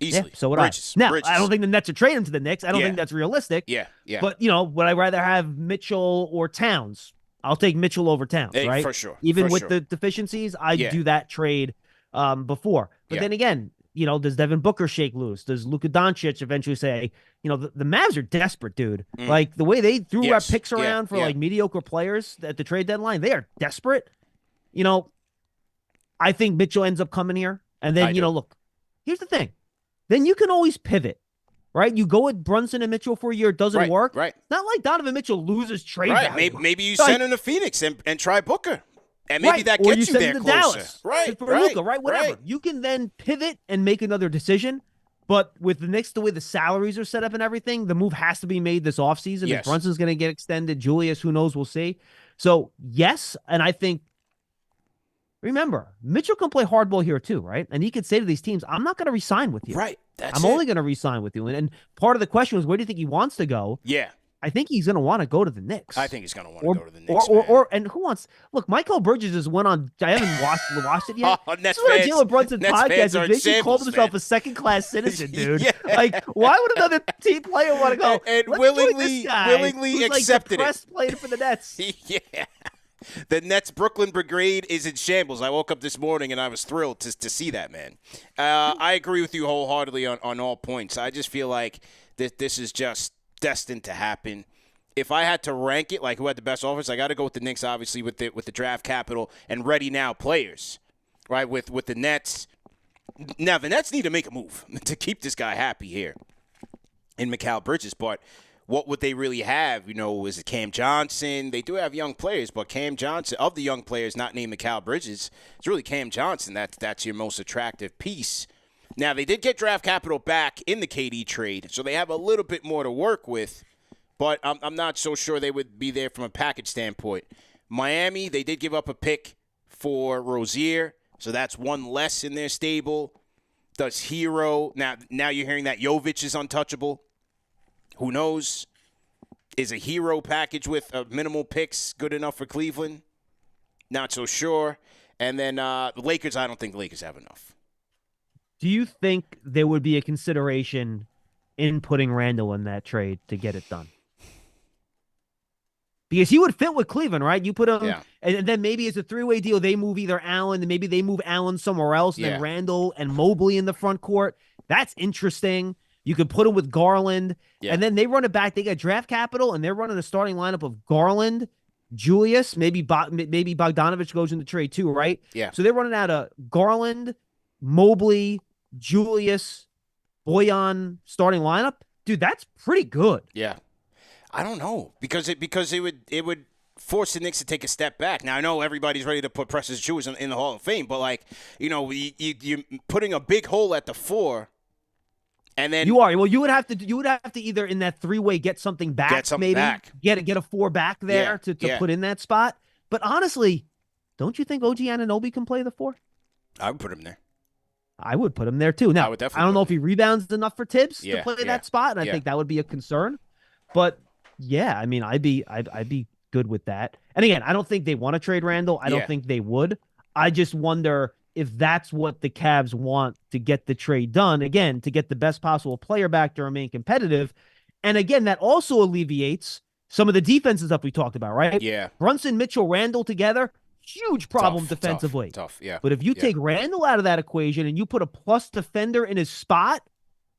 Easily. Yeah, so would Bridges. I. Now, Bridges. I don't think the Nets are trading to the Knicks. I don't think that's realistic. Yeah. But, would I rather have Mitchell or Towns? I'll take Mitchell over Towns, right? For sure. Even with the deficiencies, I'd do that trade before. But then again, does Devin Booker shake loose? Does Luka Doncic eventually say, the Mavs are desperate, dude. Like the way they threw our picks around for like mediocre players at the trade deadline, they are desperate. I think Mitchell ends up coming here. And then, look, here's the thing. Then you can always pivot, right? You go with Brunson and Mitchell for a year. It doesn't work. Right. It's not like Donovan Mitchell loses trade value. Maybe you send him to Phoenix and try Booker. And maybe that gets you there closer. Dallas, right, for Luka, right, whatever. Right. You can then pivot and make another decision. But with the Knicks, the way the salaries are set up and everything, the move has to be made this offseason. If Brunson's going to get extended, Julius, who knows, we'll see. So, yes, and I think, remember, Mitchell can play hardball here too, right? And he could say to these teams, I'm not going to re-sign with you. Right, I'm only going to re-sign with you. And part of the question was, where do you think he wants to go? Yeah. I think he's going to want to go to the Knicks. I think he's going to want to go to the Knicks. And who wants? Look, Mikal Bridges just went on. I haven't watched it yet. Nets this is fans, Jalen Brunson Nets podcast. He basically called himself a second-class citizen, dude. Like, why would another team player want to go and willingly accepted it? Playing for the Nets. Yeah. The Nets Brooklyn Brigade is in shambles. I woke up this morning and I was thrilled to see that, man. I agree with you wholeheartedly on all points. I just feel like this is just destined to happen. If I had to rank it, like who had the best offers, I got to go with the Knicks, obviously, with the draft capital and ready now players, right? With the Nets. Now, the Nets need to make a move to keep this guy happy here in Mikal Bridges, but what would they really have? Is it Cam Johnson? They do have young players, but Cam Johnson, of the young players not named Mikal Bridges, it's really Cam Johnson. That's your most attractive piece. Now, they did get draft capital back in the KD trade, so they have a little bit more to work with, but I'm not so sure they would be there from a package standpoint. Miami, they did give up a pick for Rozier, so that's one less in their stable. Does Hero, now you're hearing that Jovic is untouchable. Who knows? Is a Hero package with minimal picks good enough for Cleveland? Not so sure. And then the Lakers, I don't think the Lakers have enough. Do you think there would be a consideration in putting Randall in that trade to get it done? Because he would fit with Cleveland, right? You put him, and then maybe it's a three-way deal. They move either Allen, and maybe they move Allen somewhere else, and then Randall and Mobley in the front court. That's interesting. You could put him with Garland, and then they run it back. They got draft capital, and they're running a starting lineup of Garland, Julius, maybe Bogdanovich goes in the trade too, right? Yeah. So they're running out of Garland, Mobley, Julius, Boyan starting lineup. Dude, that's pretty good. Yeah. I don't know because it would force the Knicks to take a step back. Now I know everybody's ready to put Precious Jews in the Hall of Fame, but you're putting a big hole at the 4. And then you are. Well, you would have to either in that three-way get something back, get a 4 back there to put in that spot. But honestly, don't you think OG Anunoby can play the 4? I would put him there. I would put him there too. Now, I don't know if he rebounds enough for Tibbs to play that spot, and I think that would be a concern. But yeah, I mean, I'd be good with that. And again, I don't think they want to trade Randall. I don't think they would. I just wonder if that's what the Cavs want to get the trade done, again, to get the best possible player back to remain competitive. And again, that also alleviates some of the defensive stuff we talked about, right? Yeah. Brunson, Mitchell, Randall together, huge problem defensively. Tough, yeah. But if you take Randall out of that equation and you put a plus defender in his spot,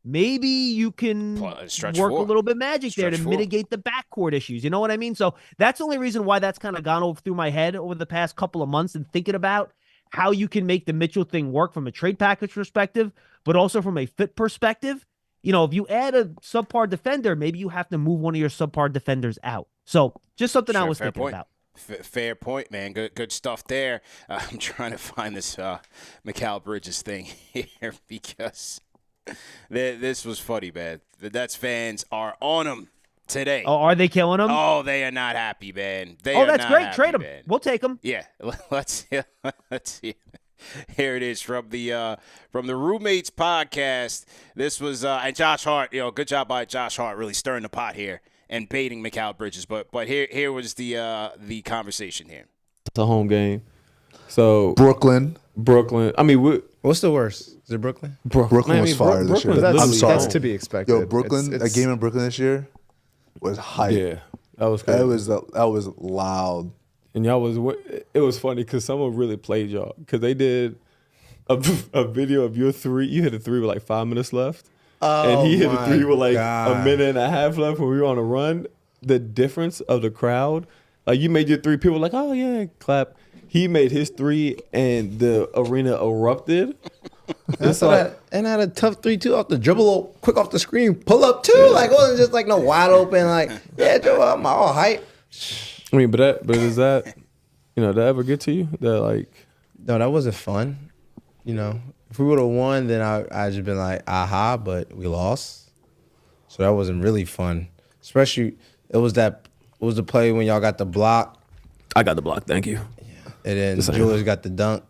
maybe you can work a little bit magic there to mitigate the backcourt issues. You know what I mean? So that's the only reason why that's kind of gone through my head over the past couple of months and thinking about how you can make the Mitchell thing work from a trade package perspective, but also from a fit perspective. If you add a subpar defender, maybe you have to move one of your subpar defenders out. So just something I was thinking about. Fair point, man. Good stuff there. I'm trying to find this Mikal Bridges thing here because this was funny, man. The Nets fans are on him today. Oh, are they killing him? Oh, they are not happy, man. That's great. Trade him. We'll take him. Yeah, let's see. Here it is from the Roommates podcast. This was and Josh Hart. Good job by Josh Hart, really stirring the pot here and baiting Mikal Bridges. But here was the conversation here. It's a home game, so Brooklyn. I mean, what's the worst? Is it Brooklyn? Brooklyn was fire this year. I'm sorry. That's to be expected. Yo, Brooklyn, a game in Brooklyn this year was hype. Yeah, that was crazy. That was loud. And it was funny because someone really played y'all because they did a video of your three. You hit a three with like 5 minutes left. Oh, And he hit a three with like God. a minute and a half left when we were on a run. The difference of the crowd, like you made your three, people were like, oh yeah, clap. He made his three and the arena erupted. It's like, And I had a tough 3-2 off the dribble, quick off the screen, pull up too. Like, it wasn't just like no wide open. Like, yeah, dribble up, my all hype. I mean, but is that, did that ever get to you? That like, No, that wasn't fun. If we would have won, then I'd just been like, aha, but we lost. So that wasn't really fun. Especially, it was the play when y'all got the block. I got the block, thank you. And then Just saying. Julius got the dunk.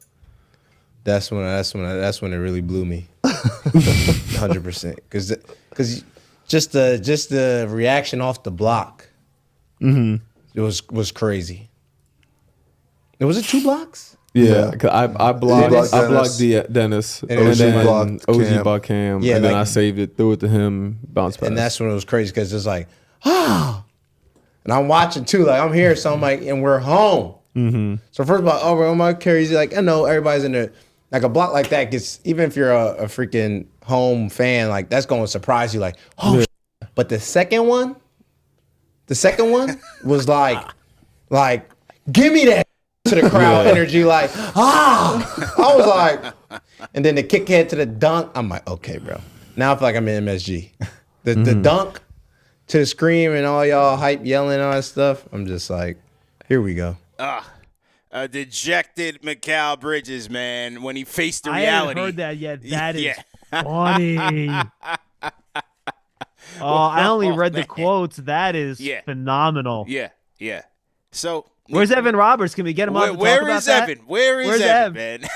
That's when it really blew me. 100%. Because just the reaction off the block. It was crazy. Was it 2 blocks? Yeah, cause I blocked Dennis, And and then blocked OG Cam. blocked Cam, Yeah, and then like- I saved it, threw it to him, bounce pass. And that's when it was crazy because it's like, ah. And I'm watching too. Like, I'm here, so I'm like, and we're home. So first of all, over on my carries, like, I know everybody's in there. Like, a block like that gets, even if you're a freaking home fan, like, that's going to surprise you. Like, oh, shit. But the second one was like, give me that to the crowd energy. Like, I was like, and then the kick head to the dunk. I'm like, okay, bro. Now I feel like I'm in MSG. The dunk to the scream and all y'all hype yelling and all that stuff. I'm just like, here we go. A dejected Mikal Bridges, man, when he faced the I reality. haven't heard that yet. That is Yeah. funny. I only read the man. quotes. That is Yeah. phenomenal. Yeah. So Where's Evan Roberts? Can we get him on to talk where about is that? Evan? Where is Where's Evan, man?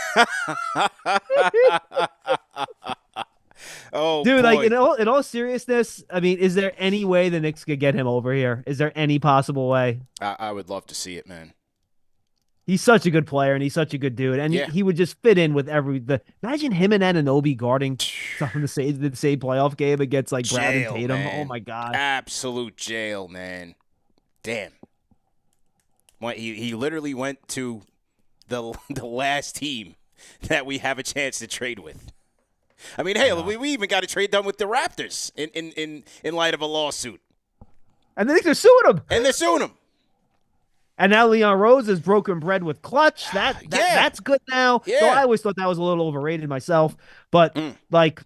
Oh, Dude, boy. like in all seriousness, I mean, is there any way the Knicks could get him over here? Is there any possible way? I would love to see it, man. He's such a good player and he's such a good dude, and Yeah. he would just fit in with Imagine him and Anunoby guarding something the same playoff game against like Brad and Jail, Tatum. man. Oh my god, Absolute jail, man. Damn. He literally went to the last team that we have a chance to trade with. I mean, hey, we even got a trade done with the Raptors in light of a lawsuit. and the Knicks are suing him. And they're suing him. And now Leon Rose is broken bread with Clutch. That's good now. Yeah. So I always thought that was a little overrated myself, but like,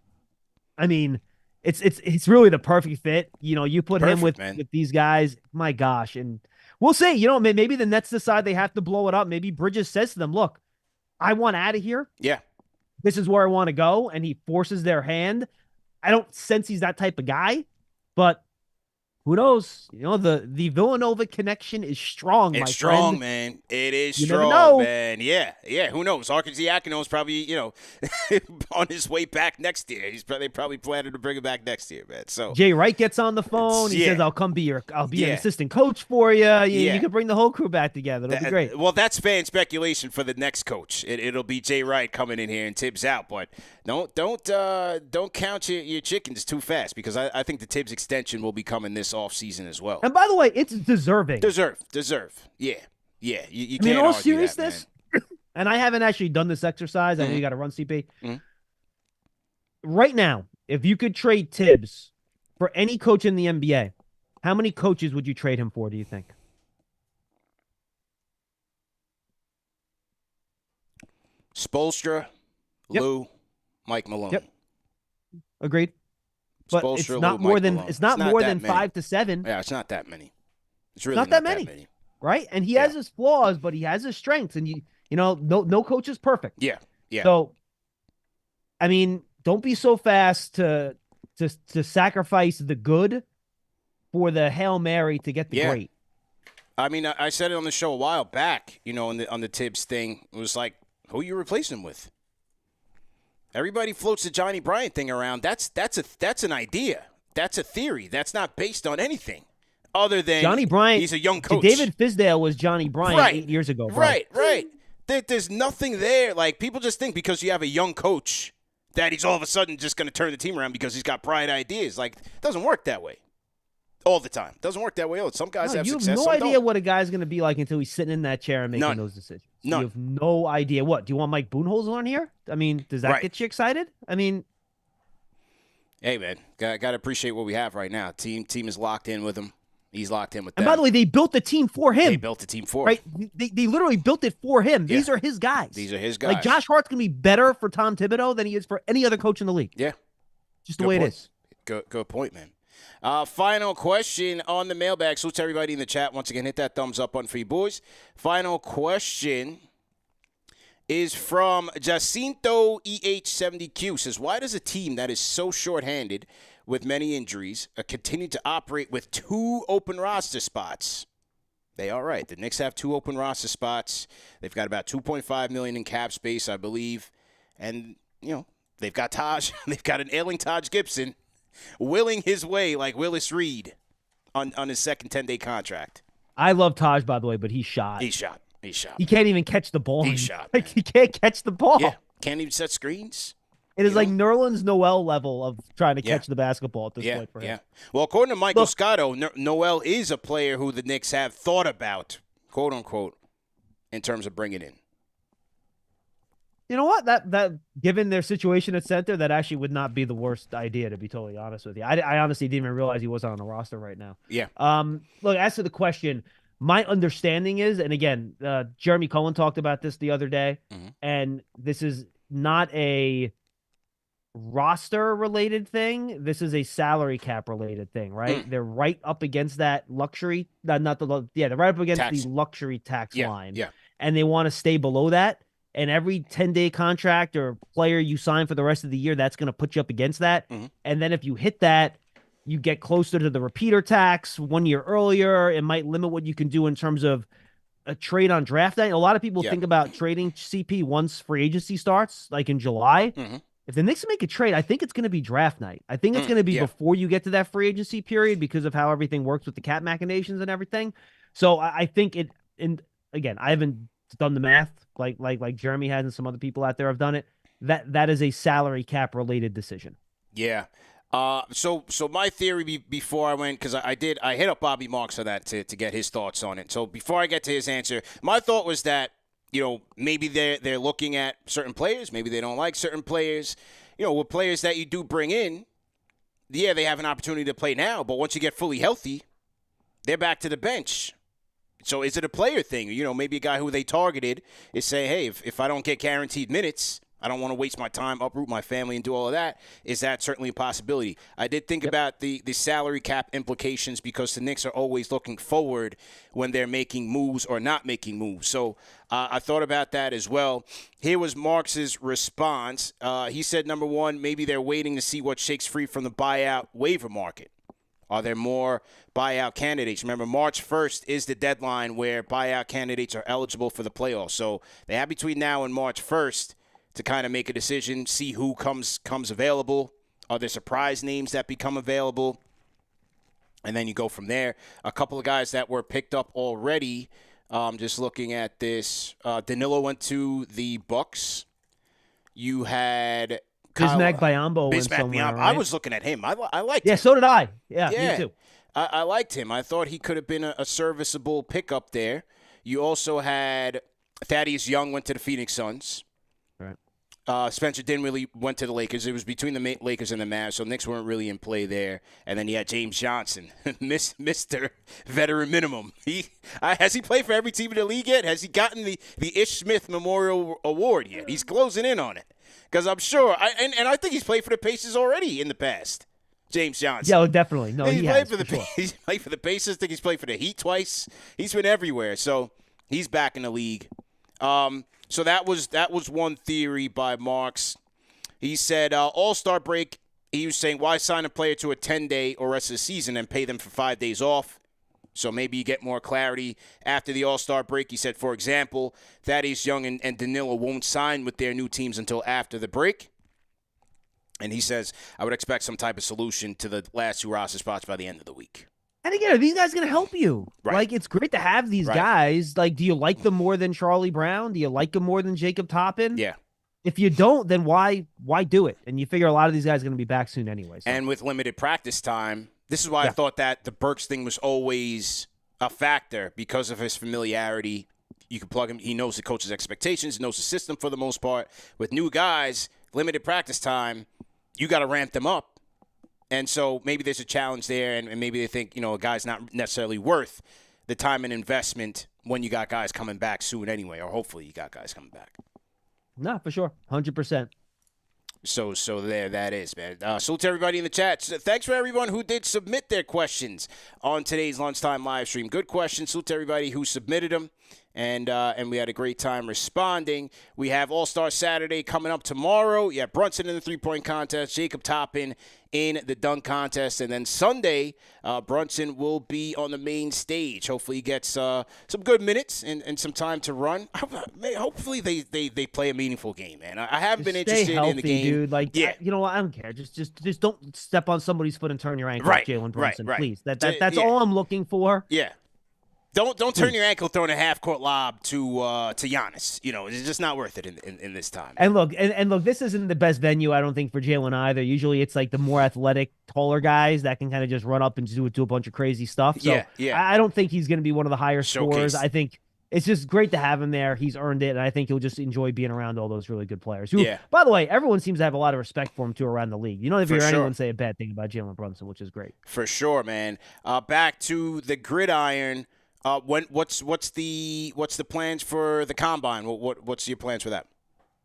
I mean, it's really the perfect fit. You put him with these guys. My gosh, and we'll see. Maybe the Nets decide they have to blow it up. Maybe Bridges says to them, "Look, I want out of here. Yeah. This is where I want to go," and he forces their hand. I don't sense he's that type of guy, but who knows? The Villanova connection is strong. It's my strong, friend. man. It is You never strong, know. man. Yeah. Who knows? Arkansas probably, on his way back next year. They probably planning to bring him back next year, man. So Jay Wright gets on the phone. He Yeah. says, I'll be an Yeah. assistant coach for you. You Yeah. can bring the whole crew back together. It'll be great. Well, that's fan speculation for the next coach. It'll be Jay Wright coming in here and Tibbs out, but don't count your chickens too fast because I think the Tibbs extension will be coming this offseason as well. And by the way, it's deserving. Deserve. Yeah. You I can't mean, in all argue seriousness, that, man. and I haven't actually done this exercise. I know you got to run CP. Mhm. Right now, if you could trade Tibbs for any coach in the NBA, how many coaches would you trade him for, do you think? Spoelstra, Yep. Lou, Mike Malone. Yep. Agreed. But Spoelstra, it's Lou, not Mike more than Malone. it's not not more that than many. 5 to 7. Yeah, it's not that many. It's really not that many. Right? And he has his flaws, but he has his strengths. And no coach is perfect. Yeah. So, I mean, don't be so fast to sacrifice the good for the Hail Mary to get the Yeah. great. I mean, I said it on the show a while back, on the Tibbs thing. It was like, who are you replacing him with? Everybody floats the Johnny Bryant thing around. That's an idea. That's a theory. That's not based on anything other than Johnny Bryant. he's a young coach. David Fizdale was Johnny Bryant 8 years ago. Bro. Right. There's nothing there. Like, people just think because you have a young coach that he's all of a sudden just going to turn the team around because he's got bright ideas. Like, it doesn't work that way all the time. It doesn't work that way. Some guys have You have success. no some idea don't. what a guy's going to be like until he's sitting in that chair and making None. those decisions. You have no idea. What, do you want Mike Budenholzer on here? I mean, does that get you excited? I mean, hey, man, got to appreciate what we have right now. Team is locked in with him. He's locked in with them. And by the way, they built the team for him. They built the team for him. Right? They literally built it for him. These are his guys. These are his guys. Like, Josh Hart's going to be better for Tom Thibodeau than he is for any other coach in the league. Yeah. Just the way it is. Good point, man. Final question on the mailbag. Salute to everybody in the chat. Once again, hit that thumbs up button for you boys. Final question is from Jacinto EH70Q. Says, why does a team that is so shorthanded with many injuries continue to operate with 2 open roster spots? They are right. The Knicks have 2 open roster spots. They've got about $2.5 million in cap space, I believe. And, they've got Taj. They've got an ailing Taj Gibson willing his way like Willis Reed on his second 10-day contract. I love Taj, by the way, but he's shot. He shot. He can't even catch the ball. He shot. Like, he can't catch the ball. Yeah. Can't even set screens. It is like Nerlens Noel level of trying to catch the basketball at this point for him. Yeah. Well, according to Michael Scotto, Noel is a player who the Knicks have thought about, quote unquote, in terms of bringing in. You know what? That given their situation at center, that actually would not be the worst idea, to be totally honest with you. I honestly didn't even realize he wasn't on the roster right now. Yeah. Look, as to the question, my understanding is, and again, Jeremy Cohen talked about this the other day, and this is not a roster-related thing. This is a salary cap-related thing, right? They're right up against that luxury, they're right up against the luxury tax line. Yeah. And they want to stay below that. And every 10-day contract or player you sign for the rest of the year, that's going to put you up against that. And then if you hit that, you get closer to the repeater tax 1 year earlier. It might limit what you can do in terms of a trade on draft night. A lot of people think about trading CP once free agency starts, like in July. If the Knicks make a trade, I think it's going to be draft night. I think it's going to be before you get to that free agency period because of how everything works with the cap machinations and everything. So I think it, and again, I haven't done the math like Jeremy has and some other people out there have done it. That is a salary cap related decision. Yeah. So my theory before I went, because I hit up Bobby Marks on that to get his thoughts on it. So before I get to his answer, my thought was that, maybe they're looking at certain players, maybe they don't like certain players. With players that you do bring in, they have an opportunity to play now, but once you get fully healthy, they're back to the bench. So is it a player thing? Maybe a guy who they targeted is saying, hey, if I don't get guaranteed minutes, I don't want to waste my time, uproot my family, and do all of that. Is that certainly a possibility? I did think about the salary cap implications because the Knicks are always looking forward when they're making moves or not making moves. So I thought about that as well. Here was Marx's response. He said, number one, maybe they're waiting to see what shakes free from the buyout waiver market. Are there more buyout candidates? Remember, March 1st is the deadline where buyout candidates are eligible for the playoffs. So they have between now and March 1st to kind of make a decision, see who comes available. Are there surprise names that become available? And then you go from there. A couple of guys that were picked up already, just looking at this. Danilo went to the Bucks. You had Bismack Biyombo went somewhere, right? I was looking at him. I liked him. Yeah, so did I. Yeah, me too. I liked him. I thought he could have been a serviceable pickup there. You also had Thaddeus Young went to the Phoenix Suns. Right. Spencer Dinwiddie went to the Lakers. It was between the Lakers and the Mavs, so Knicks weren't really in play there. And then you had James Johnson, Mr. Veteran Minimum. Has he played for every team in the league yet? Has he gotten the Ish Smith Memorial Award yet? He's closing in on it. Because I'm sure, and I think he's played for the Pacers already in the past. James Johnson. Yeah, definitely. No, he's played for the Pacers. I think he's played for the Heat twice. He's been everywhere, so he's back in the league. So that was one theory by Marks. He said All-Star break. He was saying, why sign a player to a 10-day or rest of the season and pay them for 5 days off? So maybe you get more clarity after the All-Star break. He said, for example, Thaddeus Young and Danilo won't sign with their new teams until after the break. And he says, I would expect some type of solution to the last 2 roster spots by the end of the week. And again, are these guys going to help you? Right. Like, it's great to have these guys. Like, do you like them more than Charlie Brown? Do you like them more than Jacob Toppin? Yeah. If you don't, then why do it? And you figure a lot of these guys are going to be back soon anyway. So. And with limited practice time, this is why I thought that the Burks thing was always a factor because of his familiarity You can plug him. He knows the coach's expectations, knows the system for the most part. With new guys, limited practice time, you got to ramp them up. And so maybe there's a challenge there, and maybe they think, a guy's not necessarily worth the time and investment when you got guys coming back soon anyway, or hopefully you got guys coming back. No, for sure. 100%. So there that is, man. Salute to everybody in the chat. Thanks for everyone who did submit their questions on today's lunchtime live stream. Good questions. Salute to everybody who submitted them. And we had a great time responding. We have All-Star Saturday coming up tomorrow. You have Brunson in the three-point contest, Jacob Toppin in the dunk contest. And then Sunday, Brunson will be on the main stage. Hopefully he gets some good minutes and some time to run. Hopefully they play a meaningful game, man. I haven't been interested healthy, in the game. Dude. You know what? I don't care. Just don't step on somebody's foot and turn your ankle, Jalen Brunson, right. please. That's all I'm looking for. Yeah. Don't turn your ankle throwing a half-court lob to Giannis. It's just not worth it in this time. And look, this isn't the best venue, I don't think, for Jalen either. Usually it's like the more athletic, taller guys that can kind of just run up and do a bunch of crazy stuff. So I don't think he's going to be one of the higher scorers. I think it's just great to have him there. He's earned it, and I think he'll just enjoy being around all those really good players. Who, by the way, everyone seems to have a lot of respect for him, too, around the league. You don't hear anyone say a bad thing about Jalen Brunson, which is great. For sure, man. Back to the gridiron. What's the plans for the combine? What's your plans for that?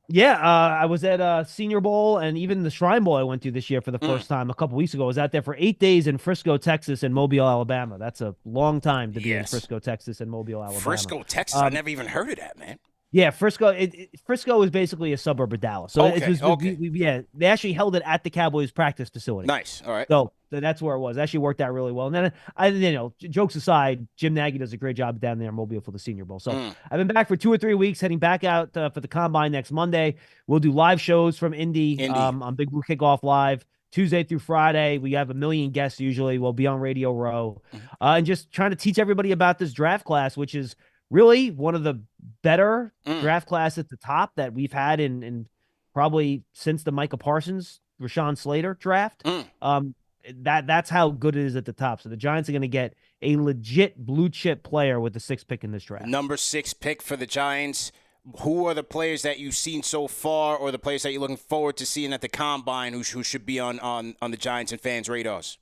Yeah, I was at Senior Bowl and even the Shrine Bowl I went to this year for the first time a couple weeks ago. I was out there for 8 days in Frisco, Texas, and Mobile, Alabama. That's a long time to be in Frisco, Texas, and Mobile, Alabama. Frisco, Texas. I never even heard of that, man. Yeah, Frisco. Frisco is basically a suburb of Dallas. So they actually held it at the Cowboys practice facility. Nice. All right. So that's where it was. It actually worked out really well. And then, jokes aside, Jim Nagy does a great job down there in Mobile for the Senior Bowl. So I've been back for 2 or 3 weeks, heading back out for the Combine next Monday. We'll do live shows from Indy. On Big Blue Kickoff Live. Tuesday through Friday, we have 1 million guests usually. We'll be on Radio Row. And just trying to teach everybody about this draft class, which is really one of the better draft class at the top that we've had in probably since the Micah Parsons, Rashawn Slater draft. That's how good it is at the top. So the Giants are going to get a legit blue chip player with the 6th pick in this draft. Number 6 pick for the Giants. Who are the players that you've seen so far, or the players that you're looking forward to seeing at the Combine who should be on the Giants and fans' radars?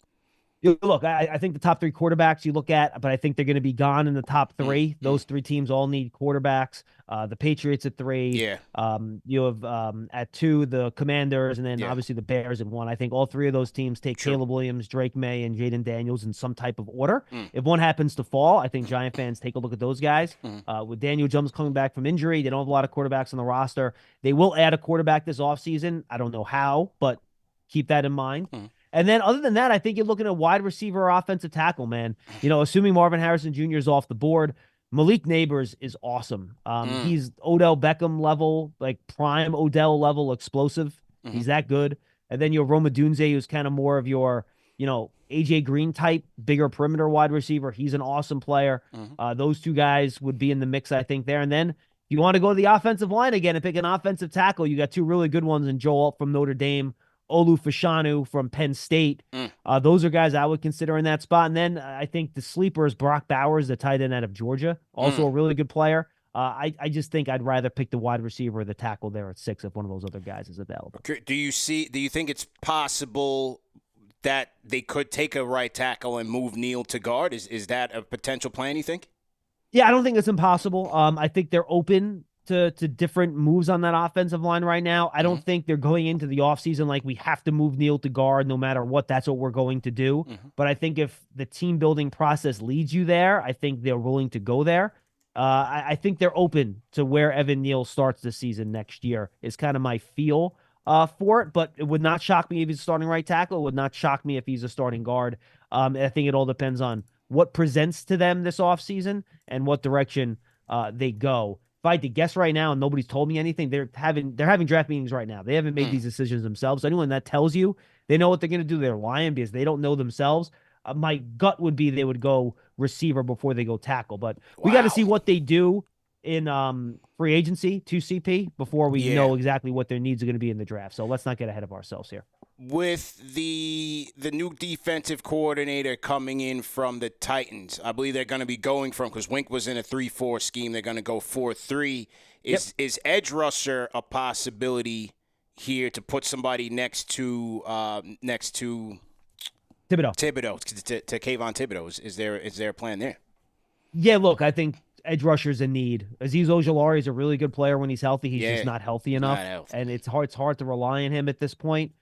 Look, I think the top 3 quarterbacks you look at, but I think they're going to be gone in the top 3. Those 3 teams all need quarterbacks. The Patriots at 3. Yeah. You have at 2 the Commanders, and then obviously the Bears at 1. I think all 3 of those teams take Caleb Williams, Drake May, and Jaden Daniels in some type of order. If one happens to fall, I think Giant fans take a look at those guys. With Daniel Jones coming back from injury, they don't have a lot of quarterbacks on the roster. They will add a quarterback this offseason. I don't know how, but keep that in mind. And then other than that, I think you're looking at wide receiver or offensive tackle, man. Assuming Marvin Harrison Jr. is off the board, Malik Neighbors is awesome. He's Odell Beckham level, like prime Odell level explosive. He's that good. And then you have Roma Dunze, who's kind of more of your, AJ Green type, bigger perimeter wide receiver. He's an awesome player. Those 2 guys would be in the mix, I think, there. And then if you want to go to the offensive line again and pick an offensive tackle, you got 2 really good ones in Joel from Notre Dame, Olu Fashanu from Penn State. Those are guys I would consider in that spot. And then I think the sleeper is Brock Bowers, the tight end out of Georgia, also a really good player. I just think I'd rather pick the wide receiver or the tackle there at 6 if one of those other guys is available. Do you think it's possible that they could take a right tackle and move Neal to guard? Is that a potential plan, you think? Yeah, I don't think it's impossible. I think they're open to different moves on that offensive line right now. I don't think they're going into the offseason like we have to move Neal to guard no matter what. That's what we're going to do. But I think if the team building process leads you there, I think they're willing to go there. I think they're open to where Evan Neal starts the season next year is kind of my feel for it. But it would not shock me if he's a starting right tackle. It would not shock me if he's a starting guard. I think it all depends on what presents to them this offseason and what direction they go. If I had to guess right now and nobody's told me anything, they're having draft meetings right now. They haven't made these decisions themselves. Anyone that tells you they know what they're going to do, they're lying because they don't know themselves. My gut would be they would go receiver before they go tackle. But we got to see what they do in free agency to CP before we know exactly what their needs are going to be in the draft. So let's not get ahead of ourselves here. with the new defensive coordinator coming in from the Titans, I believe they're going to be going from, because Wink was in a 3-4 scheme, they're going to go 4-3. Is edge rusher a possibility here to put somebody next to Thibodeau to Kayvon Thibodeau? Is there a plan there? Yeah, look, I think edge rusher's in need. Azeez Ojulari is a really good player when he's healthy. He's just not healthy enough, and it's hard to rely on him at this point.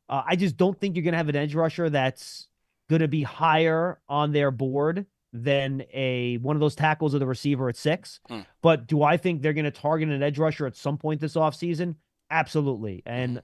I just don't think you're going to have an edge rusher that's going to be higher on their board than one of those tackles or the receiver at 6. But do I think they're going to target an edge rusher at some point this offseason? Absolutely. And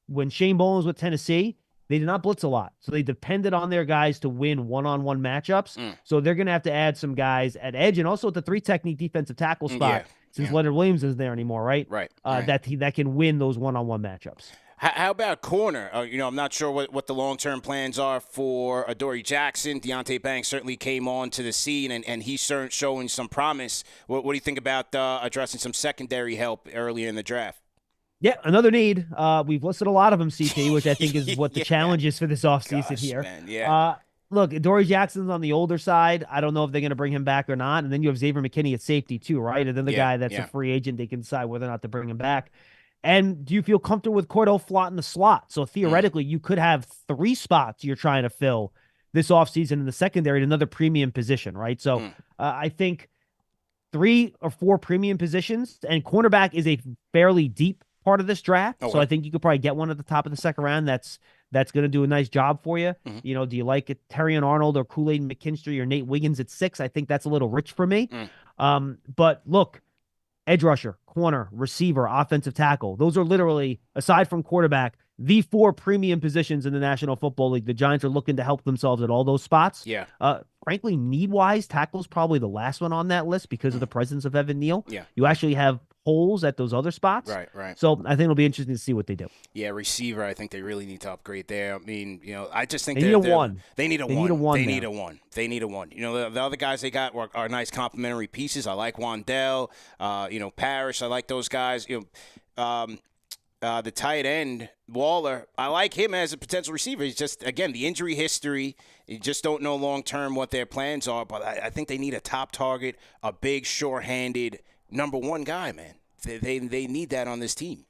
when Shane Bowen was with Tennessee, they did not blitz a lot. So they depended on their guys to win one-on-one matchups. So they're going to have to add some guys at edge and also at the 3 technique defensive tackle spot since Leonard Williams isn't there anymore, right? Right. That can win those one-on-one matchups. How about corner? I'm not sure what the long-term plans are for Adoree Jackson. Deonte Banks certainly came on to the scene, and he's showing some promise. What do you think about addressing some secondary help earlier in the draft? Yeah, another need. We've listed a lot of them, CP, which I think is what the challenge is for this offseason here. Man, look, Adoree Jackson's on the older side. I don't know if they're going to bring him back or not. And then you have Xavier McKinney at safety too, right? And then the guy that's a free agent, they can decide whether or not to bring him back. And do you feel comfortable with Cordell Flott in the slot? So theoretically, you could have 3 spots you're trying to fill this offseason in the secondary at another premium position, right? So I think 3 or 4 premium positions, and cornerback is a fairly deep part of this draft. So I think you could probably get one at the top of the second round that's going to do a nice job for you. You know, do you like it, Terrion Arnold or Kool-Aid McKinstry or Nate Wiggins at 6? I think that's a little rich for me. But look, edge rusher, corner, receiver, offensive tackle. Those are literally, aside from quarterback, the 4 premium positions in the National Football League. The Giants are looking to help themselves at all those spots. Frankly, need-wise, tackle's probably the last one on that list because of the presence of Evan Neal. You actually have holes at those other spots. Right. So I think it'll be interesting to see what they do. Yeah, receiver, I think they really need to upgrade there. I mean, I just think they need a one. They need a one. You know, the other guys they got are nice complementary pieces. I like Wandell, Parrish. I like those guys. The tight end, Waller, I like him as a potential receiver. He's just, again, the injury history. You just don't know long-term what their plans are. But I think they need a top target, a big, sure-handed number 1 guy, man. They need that on this team.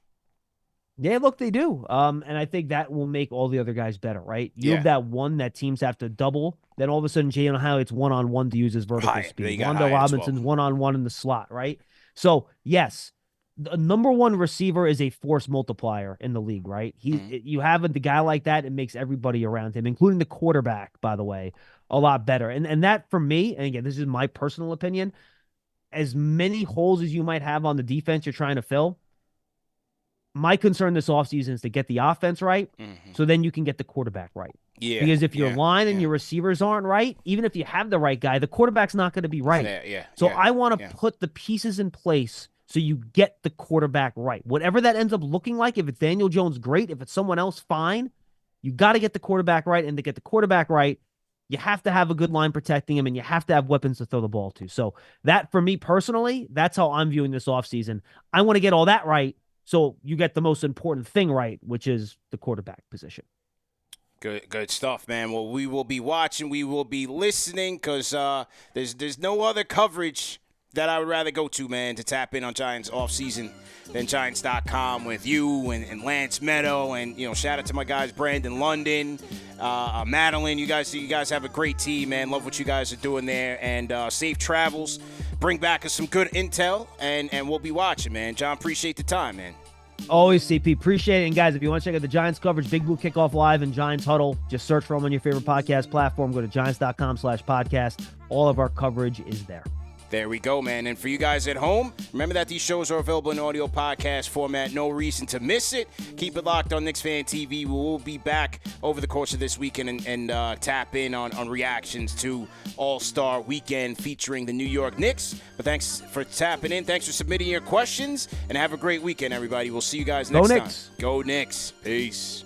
Yeah, look, they do. And I think that will make all the other guys better, right? You have that one that teams have to double. Then all of a sudden, Jalen Hyatt's one-on-one to use his vertical speed. Wanda Robinson's one-on-one in the slot, right? So, yes, the number 1 receiver is a force multiplier in the league, right? You have the guy like that, it makes everybody around him, including the quarterback, by the way, a lot better. And that, for me, and again, this is my personal opinion, as many holes as you might have on the defense you're trying to fill, my concern this offseason is to get the offense right, so then you can get the quarterback right. Because if your line and your receivers aren't right, even if you have the right guy, the quarterback's not going to be right. I want to put the pieces in place so you get the quarterback right. Whatever that ends up looking like, if it's Daniel Jones, great. If it's someone else, fine. You got to get the quarterback right, and to get the quarterback right, you have to have a good line protecting him, and you have to have weapons to throw the ball to. So that, for me personally, that's how I'm viewing this offseason. I want to get all that right so you get the most important thing right, which is the quarterback position. Good stuff, man. Well, we will be watching. We will be listening because there's no other coverage that I would rather go to, man, to tap in on Giants offseason than Giants.com with you and Lance Meadow. And, shout out to my guys, Brandon London, Madeline. You guys have a great team, man. Love what you guys are doing there. And safe travels. Bring back us some good intel, and we'll be watching, man. John, appreciate the time, man. Always, CP. Appreciate it. And, guys, if you want to check out the Giants coverage, Big Blue Kickoff Live and Giants Huddle, just search for them on your favorite podcast platform. Go to Giants.com/podcast. All of our coverage is there. There we go, man. And for you guys at home, remember that these shows are available in audio podcast format. No reason to miss it. Keep it locked on KnicksFanTV. We will be back over the course of this weekend and tap in on reactions to All-Star Weekend featuring the New York Knicks. But thanks for tapping in. Thanks for submitting your questions. And have a great weekend, everybody. We'll see you guys next time. Knicks. Go Knicks. Peace.